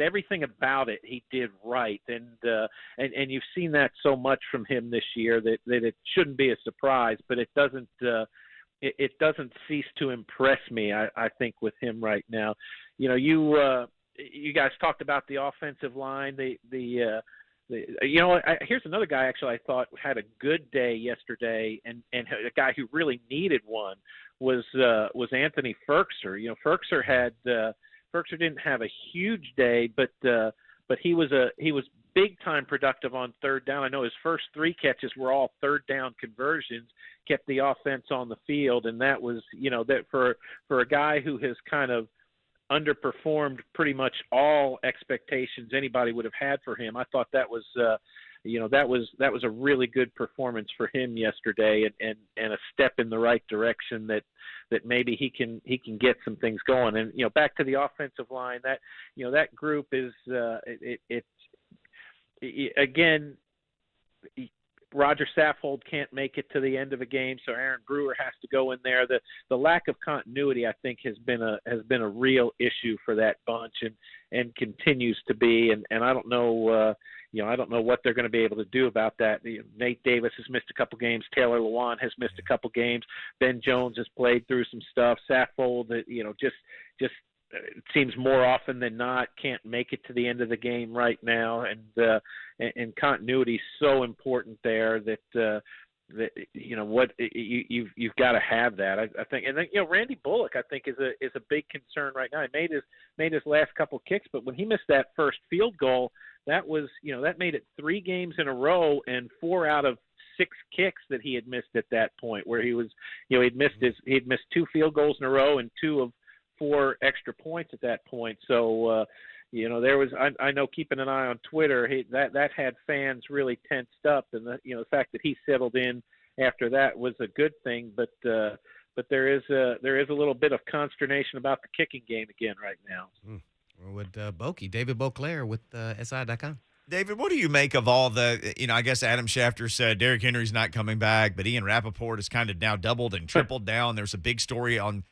everything about it he did right, and you've seen that so much from him this year that it shouldn't be a surprise, but it doesn't cease to impress me. I think with him right now, you guys talked about the offensive line. Here's another guy actually I thought had a good day yesterday, and a guy who really needed one was Anthony Ferkser. Ferkser didn't have a huge day, but he was big time productive on third down. I know his first 3 catches were all third down conversions, kept the offense on the field, and that was that for a guy who has kind of underperformed pretty much all expectations anybody would have had for him. I thought that was that was a really good performance for him yesterday, and a step in the right direction that maybe he can get some things going. And back to the offensive line, that group is again, Roger Saffold can't make it to the end of a game, so Aaron Brewer has to go in there. The lack of continuity, I think, has been a real issue for that bunch, and continues to be. And I don't know, I don't know what they're going to be able to do about that. Nate Davis has missed a couple games. Taylor Lewan has missed a couple games. Ben Jones has played through some stuff. Saffold, just it seems more often than not can't make it to the end of the game right now, and continuity is so important there that you've got to have that. I think, and then Randy Bullock I think is a big concern right now. He made his last couple kicks, but when he missed that first field goal, that was that made it 3 games in a row and 4 out of 6 kicks that he had missed at that point, where he was he'd missed 2 field goals in a row and 2 of 4 extra points at that point. So there was I know keeping an eye on Twitter, that had fans really tensed up, and the fact that he settled in after that was a good thing. But there is a little bit of consternation about the kicking game again right now. With David Boclair with SI.com. David, what do you make of all the, I guess Adam Schefter said Derrick Henry's not coming back, but Ian Rappaport has kind of now doubled and tripled down. There's a big story on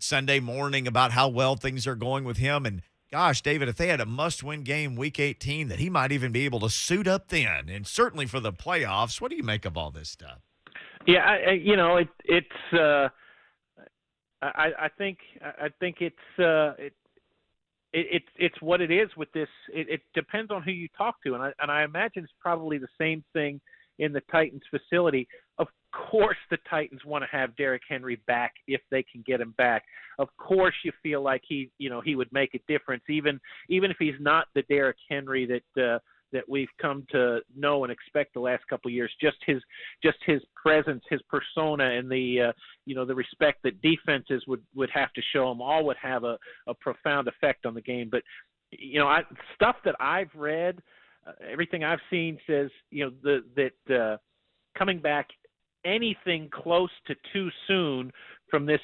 Sunday morning about how well things are going with him. And gosh, David, if they had a must-win game Week 18, that he might even be able to suit up then, and certainly for the playoffs. What do you make of all this stuff? Yeah, I think it's what it is with this. It depends on who you talk to, and I imagine it's probably the same thing in the Titans facility. Of course, the Titans want to have Derrick Henry back if they can get him back. Of course, you feel like he would make a difference, even if he's not the Derrick Henry that we've come to know and expect the last couple of years. Just his presence, his persona, and the respect that defenses would have to show him, all would have a profound effect on the game. But stuff that I've read, everything I've seen says that coming back anything close to too soon from this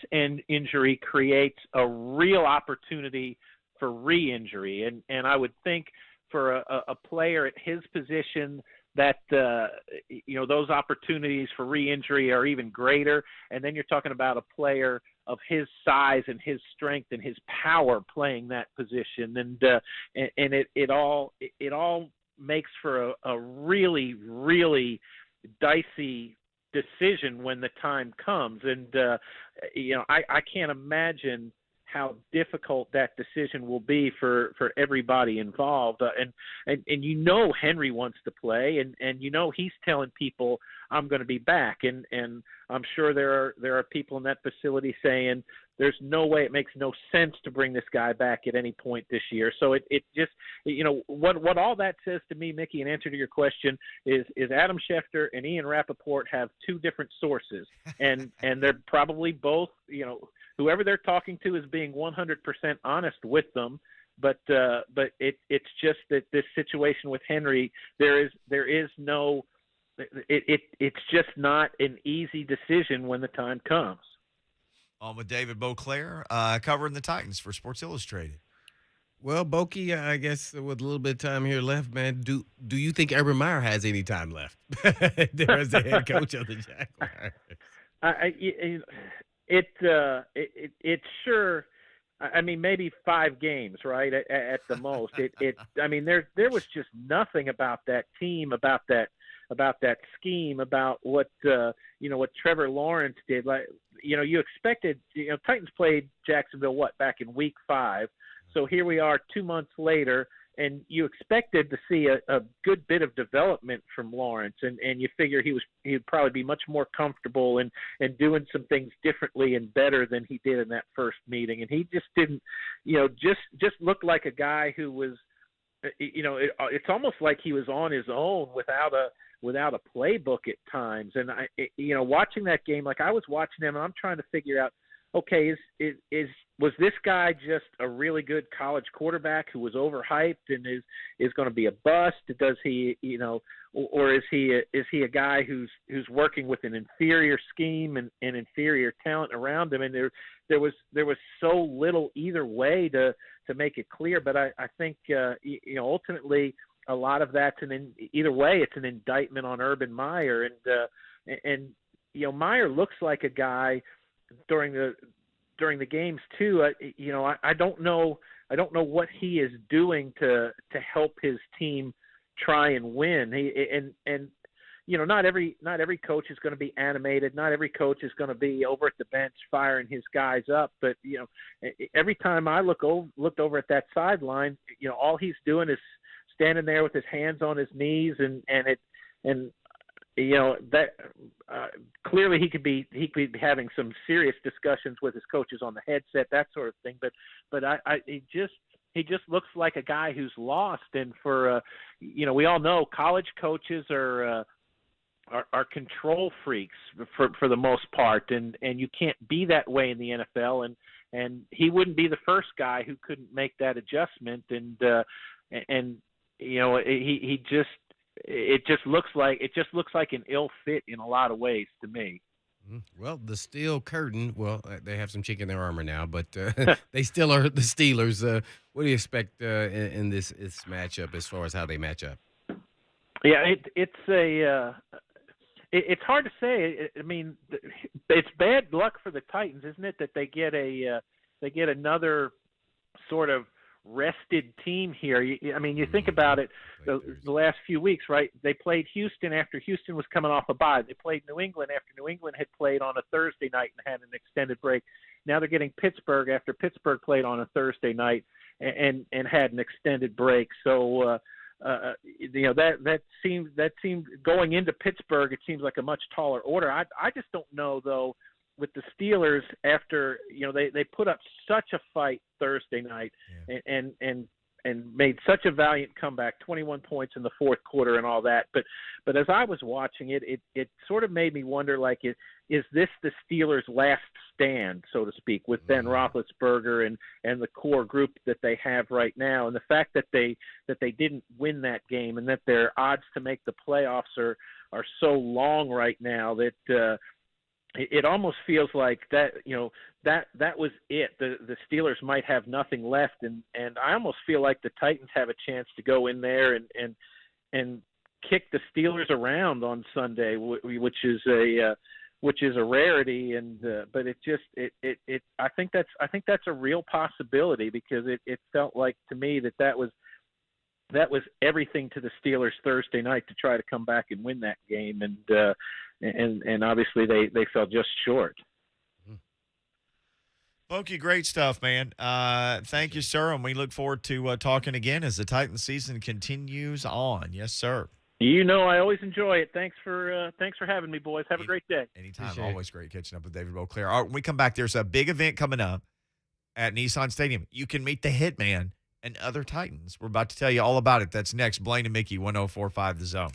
injury creates a real opportunity for re-injury, and I would think for a player at his position that those opportunities for re-injury are even greater. And then you're talking about a player of his size and his strength and his power playing that position, and it all makes for a really, really dicey decision when the time comes. And I can't imagine how difficult that decision will be for everybody involved. And Henry wants to play, and he's telling people, I'm going to be back. And I'm sure there are people in that facility saying there's no way, it makes no sense to bring this guy back at any point this year. So it just, what all that says to me, Mickey, in answer to your question, is Adam Schefter and Ian Rappaport have two different sources, and they're probably both, whoever they're talking to is being 100% honest with them, but it's just that this situation with Henry, it's just not an easy decision when the time comes. On with David Boclair, covering the Titans for Sports Illustrated. Well, Bokey, I guess with a little bit of time here left, man, do you think Urban Meyer has any time left there as the head coach of the Jaguars? It's sure. I mean, maybe 5 games, right, at the most. I mean, there was just nothing about that team, about that scheme, about what Trevor Lawrence did. Like, you expected. Titans played Jacksonville back in Week 5. So here we are 2 months later, and you expected to see a good bit of development from Lawrence, and you figure he'd probably be much more comfortable and doing some things differently and better than he did in that first meeting. And he just didn't, just looked like a guy who was, it's almost like he was on his own without a playbook at times. And watching that game, like I was watching him, and I'm trying to figure out, okay, was this guy just a really good college quarterback who was overhyped and is going to be a bust? Does he, or is he a guy who's working with an inferior scheme and inferior talent around him? And there was so little either way to make it clear. But I think ultimately a lot of that's either way it's an indictment on Urban Meyer, and Meyer looks like a guy during the games too. I don't know what he is doing to help his team try and win. Not every coach is going to be animated. Not every coach is going to be over at the bench firing his guys up. But every time I looked over at that sideline, all he's doing is standing there with his hands on his knees, and that clearly he could be having some serious discussions with his coaches on the headset, that sort of thing. But he just looks like a guy who's lost. And for we all know college coaches are are control freaks for the most part, and you can't be that way in the NFL, and he wouldn't be the first guy who couldn't make that adjustment, and you know, he just it just looks like an ill fit in a lot of ways to me. Well, the steel curtain. Well, they have some chink in their armor now, but they still are the Steelers. What do you expect in this matchup as far as how they match up? Yeah, it's hard to say. I mean, it's bad luck for the Titans, isn't it, that they get another sort of rested team here. I mean, you think about it, the last few weeks, right? They played Houston after Houston was coming off a bye. They played New England after New England had played on a Thursday night and had an extended break. Now they're getting Pittsburgh after Pittsburgh played on a Thursday night and had an extended break. So you know, that seemed going into Pittsburgh, it seems like a much taller order. I just don't know though, with the Steelers, after, you know, they put up such a fight Thursday night, and made such a valiant comeback, 21 points in the fourth quarter and all that. But as I was watching it sort of made me wonder, like, is this the Steelers' last stand, so to speak, with Ben Roethlisberger and the core group that they have right now, and the fact that they didn't win that game, and that their odds to make the playoffs are so long right now that it almost feels like that, you know, that was it. The Steelers might have nothing left, and I almost feel like the Titans have a chance to go in there and kick the Steelers around on Sunday, which is a rarity. And but I think that's a real possibility, because it felt like to me that was everything to the Steelers Thursday night to try to come back and win that game, and obviously they fell just short. Bokey, great stuff, man. Thank you, sir, and we look forward to talking again as the Titans season continues on. Yes, sir. You know, I always enjoy it. Thanks for having me, boys. Have a great day. Anytime. Appreciate Always great catching up with David Boclair. All right, when we come back, there's a big event coming up at Nissan Stadium. You can meet the Hitman and other Titans. We're about to tell you all about it. That's next. Blaine and Mickey, 104.5 The Zone.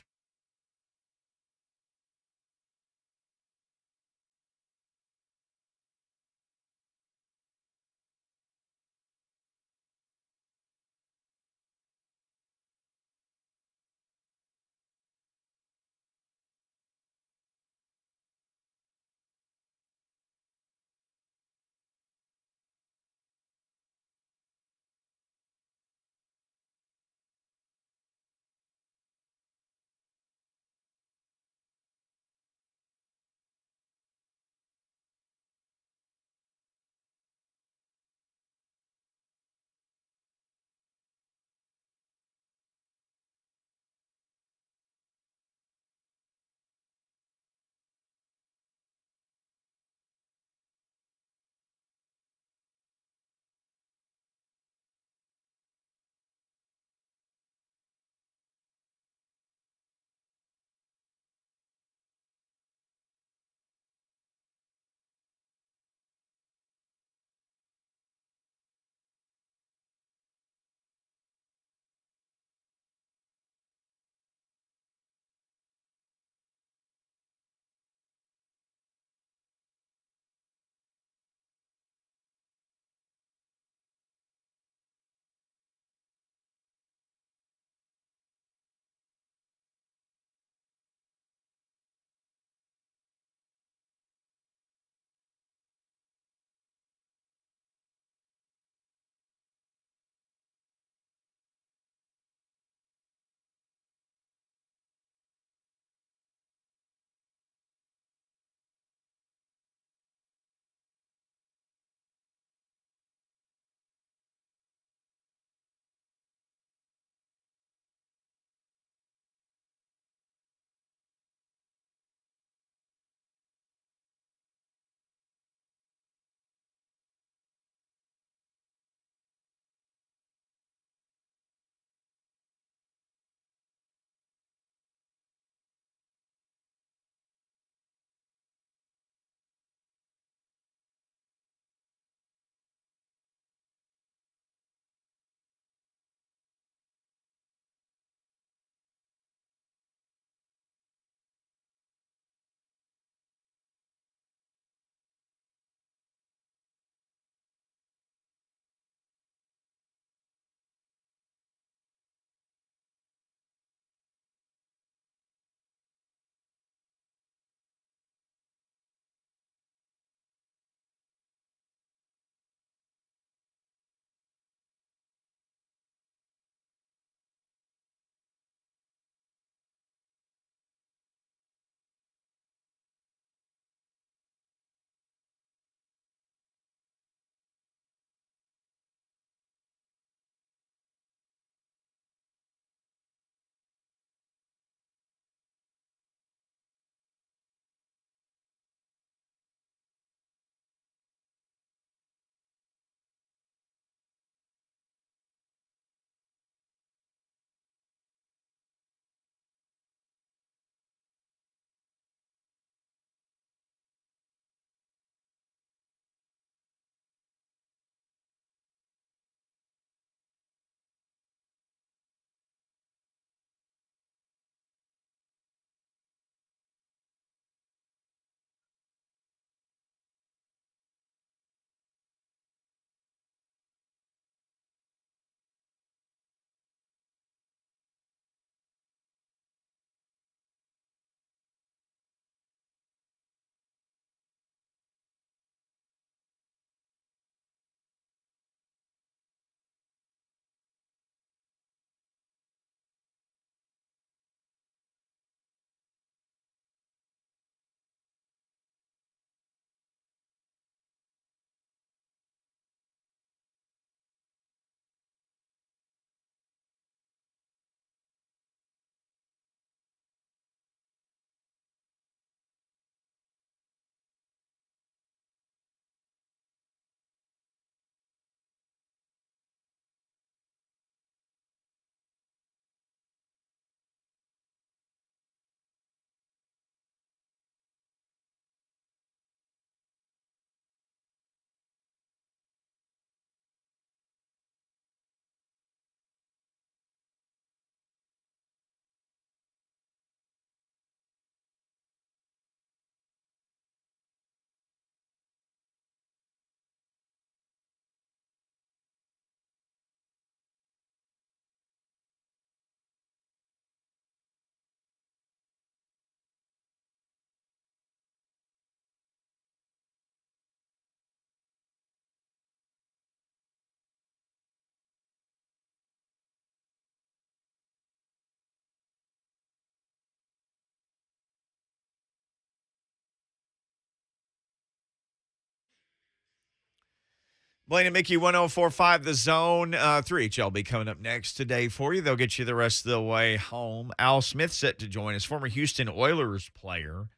Blaine and Mickey, 104.5 The Zone. 3HL be coming up next today for you. They'll get you the rest of the way home. Al Smith set to join us, former Houston Oilers player.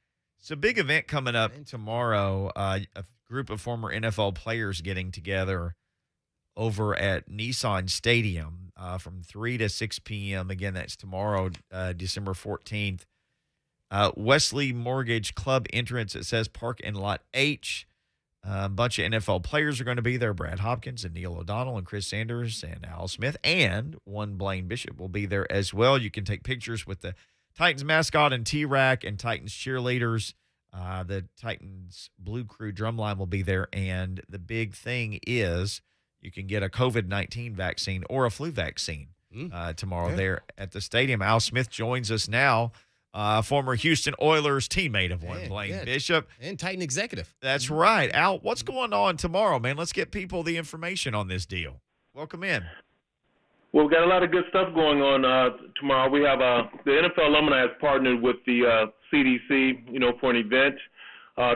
It's a big event coming up tomorrow. A group of former NFL players getting together over at Nissan Stadium from 3 to 6 p.m. Again, that's tomorrow, December 14th. Wesley Mortgage Club entrance, it says Park and Lot H. A bunch of NFL players are going to be there. Brad Hopkins and Neil O'Donnell and Chris Sanders and Al Smith, and one Blaine Bishop will be there as well. You can take pictures with the Titans mascot and T-Rack and Titans cheerleaders. The Titans Blue Crew drumline will be there, and the big thing is you can get a COVID-19 vaccine or a flu vaccine tomorrow there at the stadium. Al Smith joins us now. Former Houston Oilers teammate of one, Blaine Bishop. And Titan executive. That's right. Al, what's going on tomorrow, man? Let's get people the information on this deal. Welcome in. Well, we've got a lot of good stuff going on tomorrow. We have the NFL alumni has partnered with the CDC, for an event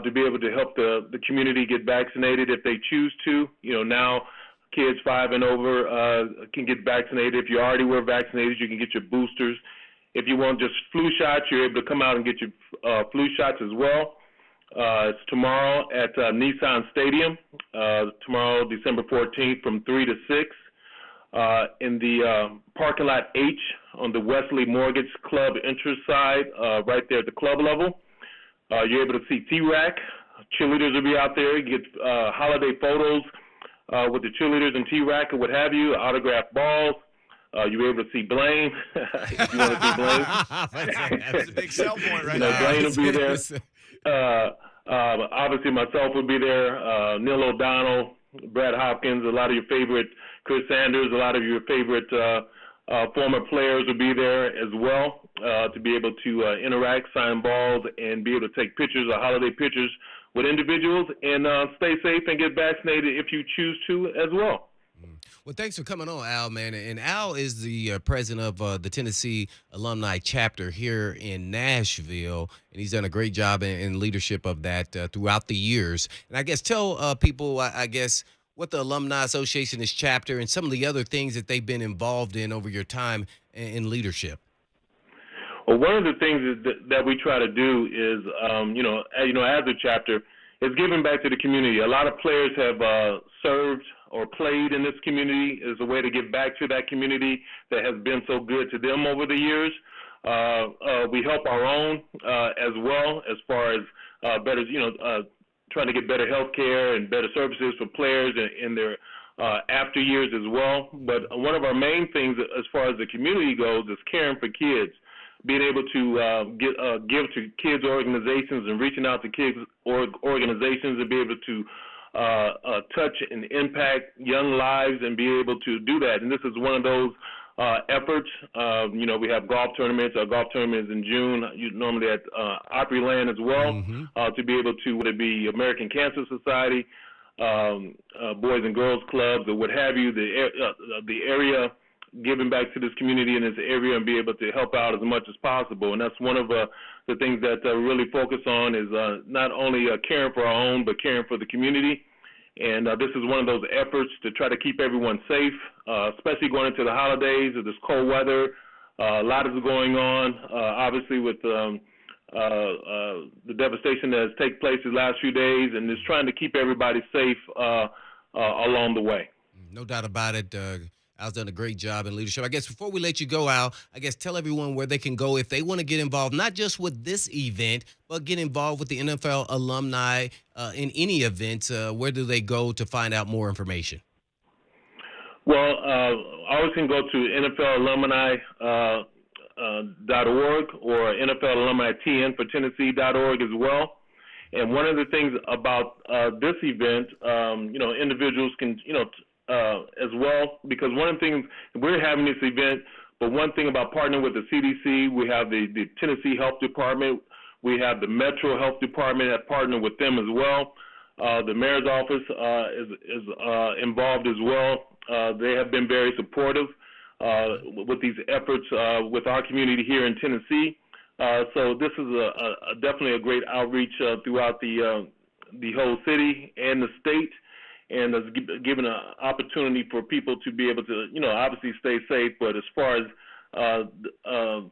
to be able to help the community get vaccinated if they choose to. Now kids 5 and over can get vaccinated. If you already were vaccinated, you can get your boosters. If you want just flu shots, you're able to come out and get your flu shots as well. It's tomorrow at Nissan Stadium, tomorrow, December 14th, from 3 to 6. In the parking lot H on the Wesley Mortgage Club entrance side, right there at the club level. You're able to see T-Rack. Cheerleaders will be out there. You get holiday photos with the cheerleaders and T-Rack or what have you, autographed balls. You'll be able to see Blaine if you want to see Blaine. That's a big sell point right now. Blaine will be there. Obviously, myself will be there. Neil O'Donnell, Brad Hopkins, a lot of your favorite Chris Sanders, a lot of your favorite former players will be there as well to be able to interact, sign balls, and be able to take pictures or holiday pictures with individuals and stay safe and get vaccinated if you choose to as well. Well, thanks for coming on, Al, man. And Al is the president of the Tennessee Alumni Chapter here in Nashville, and he's done a great job in leadership of that throughout the years. And I guess tell people, I guess, what the Alumni Association is chapter and some of the other things that they've been involved in over your time in leadership. Well, one of the things that we try to do is, as a chapter, is giving back to the community. A lot of players have served or played in this community as a way to give back to that community that has been so good to them over the years. We help our own as well as far as better, trying to get better health care and better services for players in their after years as well. But one of our main things as far as the community goes is caring for kids, being able to give to kids organizations and reaching out to kids organizations and be able to touch and impact young lives and be able to do that. And this is one of those efforts. We have golf tournaments. Our golf tournament is in June, normally at Opryland as well, to be able to, whether it be American Cancer Society, Boys and Girls Clubs, or what have you, the area giving back to this community in this area and be able to help out as much as possible. And that's one of the things that we really focus on is not only caring for our own, but caring for the community. And this is one of those efforts to try to keep everyone safe, especially going into the holidays or this cold weather. A lot is going on, obviously, with the devastation that has taken place these last few days, and just trying to keep everybody safe along the way. No doubt about it. Al's done a great job in leadership. I guess before we let you go, Al, I guess tell everyone where they can go if they want to get involved, not just with this event, but get involved with the NFL alumni in any events. Where do they go to find out more information? Well, always can go to NFLalumni.org or NFL Alumni TN for Tennessee.org as well. And one of the things about this event, individuals can, as well, because one of the things, we're having this event, but one thing about partnering with the CDC, we have the Tennessee Health Department, we have the Metro Health Department that partner with them as well. The mayor's office is involved as well. They have been very supportive with these efforts with our community here in Tennessee. So this is definitely a great outreach throughout the whole city and the state. and has given an opportunity for people to be able to, obviously stay safe. But as far as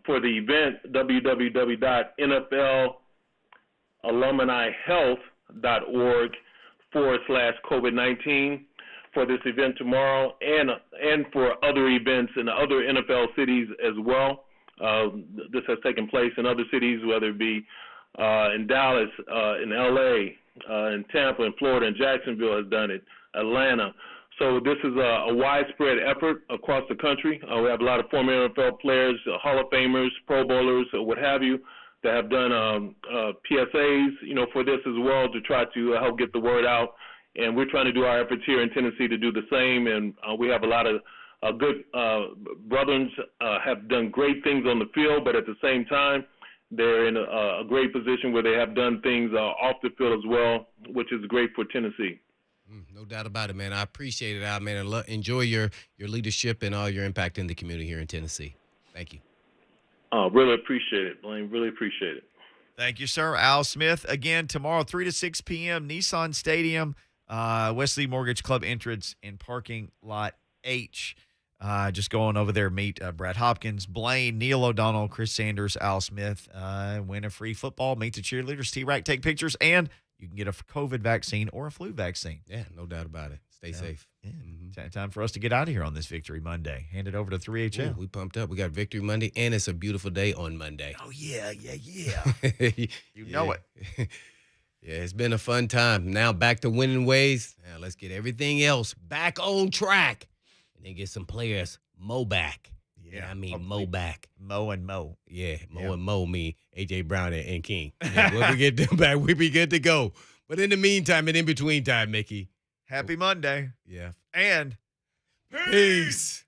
for the event, www.nflalumnihealth.org/COVID-19 for this event tomorrow, and for other events in other NFL cities as well. This has taken place in other cities, whether it be in Dallas, in L.A., in Tampa, in Florida, and Jacksonville has done it, Atlanta. So this is a widespread effort across the country. We have a lot of former NFL players, Hall of Famers, Pro Bowlers, what have you, that have done PSAs, for this as well to try to help get the word out. And we're trying to do our efforts here in Tennessee to do the same. And we have a lot of good brethren have done great things on the field, but at the same time, they're in a great position where they have done things off the field as well, which is great for Tennessee. No doubt about it, man. I appreciate it, Al, man. Enjoy your leadership and all your impact in the community here in Tennessee. Thank you. Really appreciate it, Blaine. Really appreciate it. Thank you, sir. Al Smith, again, tomorrow, 3 to 6 p.m., Nissan Stadium, Wesley Mortgage Club entrance in parking lot H. Just going over there, meet Brad Hopkins, Blaine, Neil O'Donnell, Chris Sanders, Al Smith, win a free football, meet the cheerleaders, T-Rack, take pictures, and you can get a COVID vaccine or a flu vaccine. Yeah, no doubt about it. Stay safe. Yeah. Time for us to get out of here on this Victory Monday. Hand it over to 3HL. Ooh, we pumped up. We got Victory Monday, and it's a beautiful day on Monday. Oh, yeah. You know it. Yeah, it's been a fun time. Now back to winning ways. Now let's get everything else back on track. And then get some players Mo back. Yeah, I mean Mo back. Mo and Mo. Yeah, Mo and Mo, me, A.J. Brown and King. Yeah, when we get them back, we be good to go. But in the meantime and in between time, Mickey. Happy Monday. Yeah. And peace.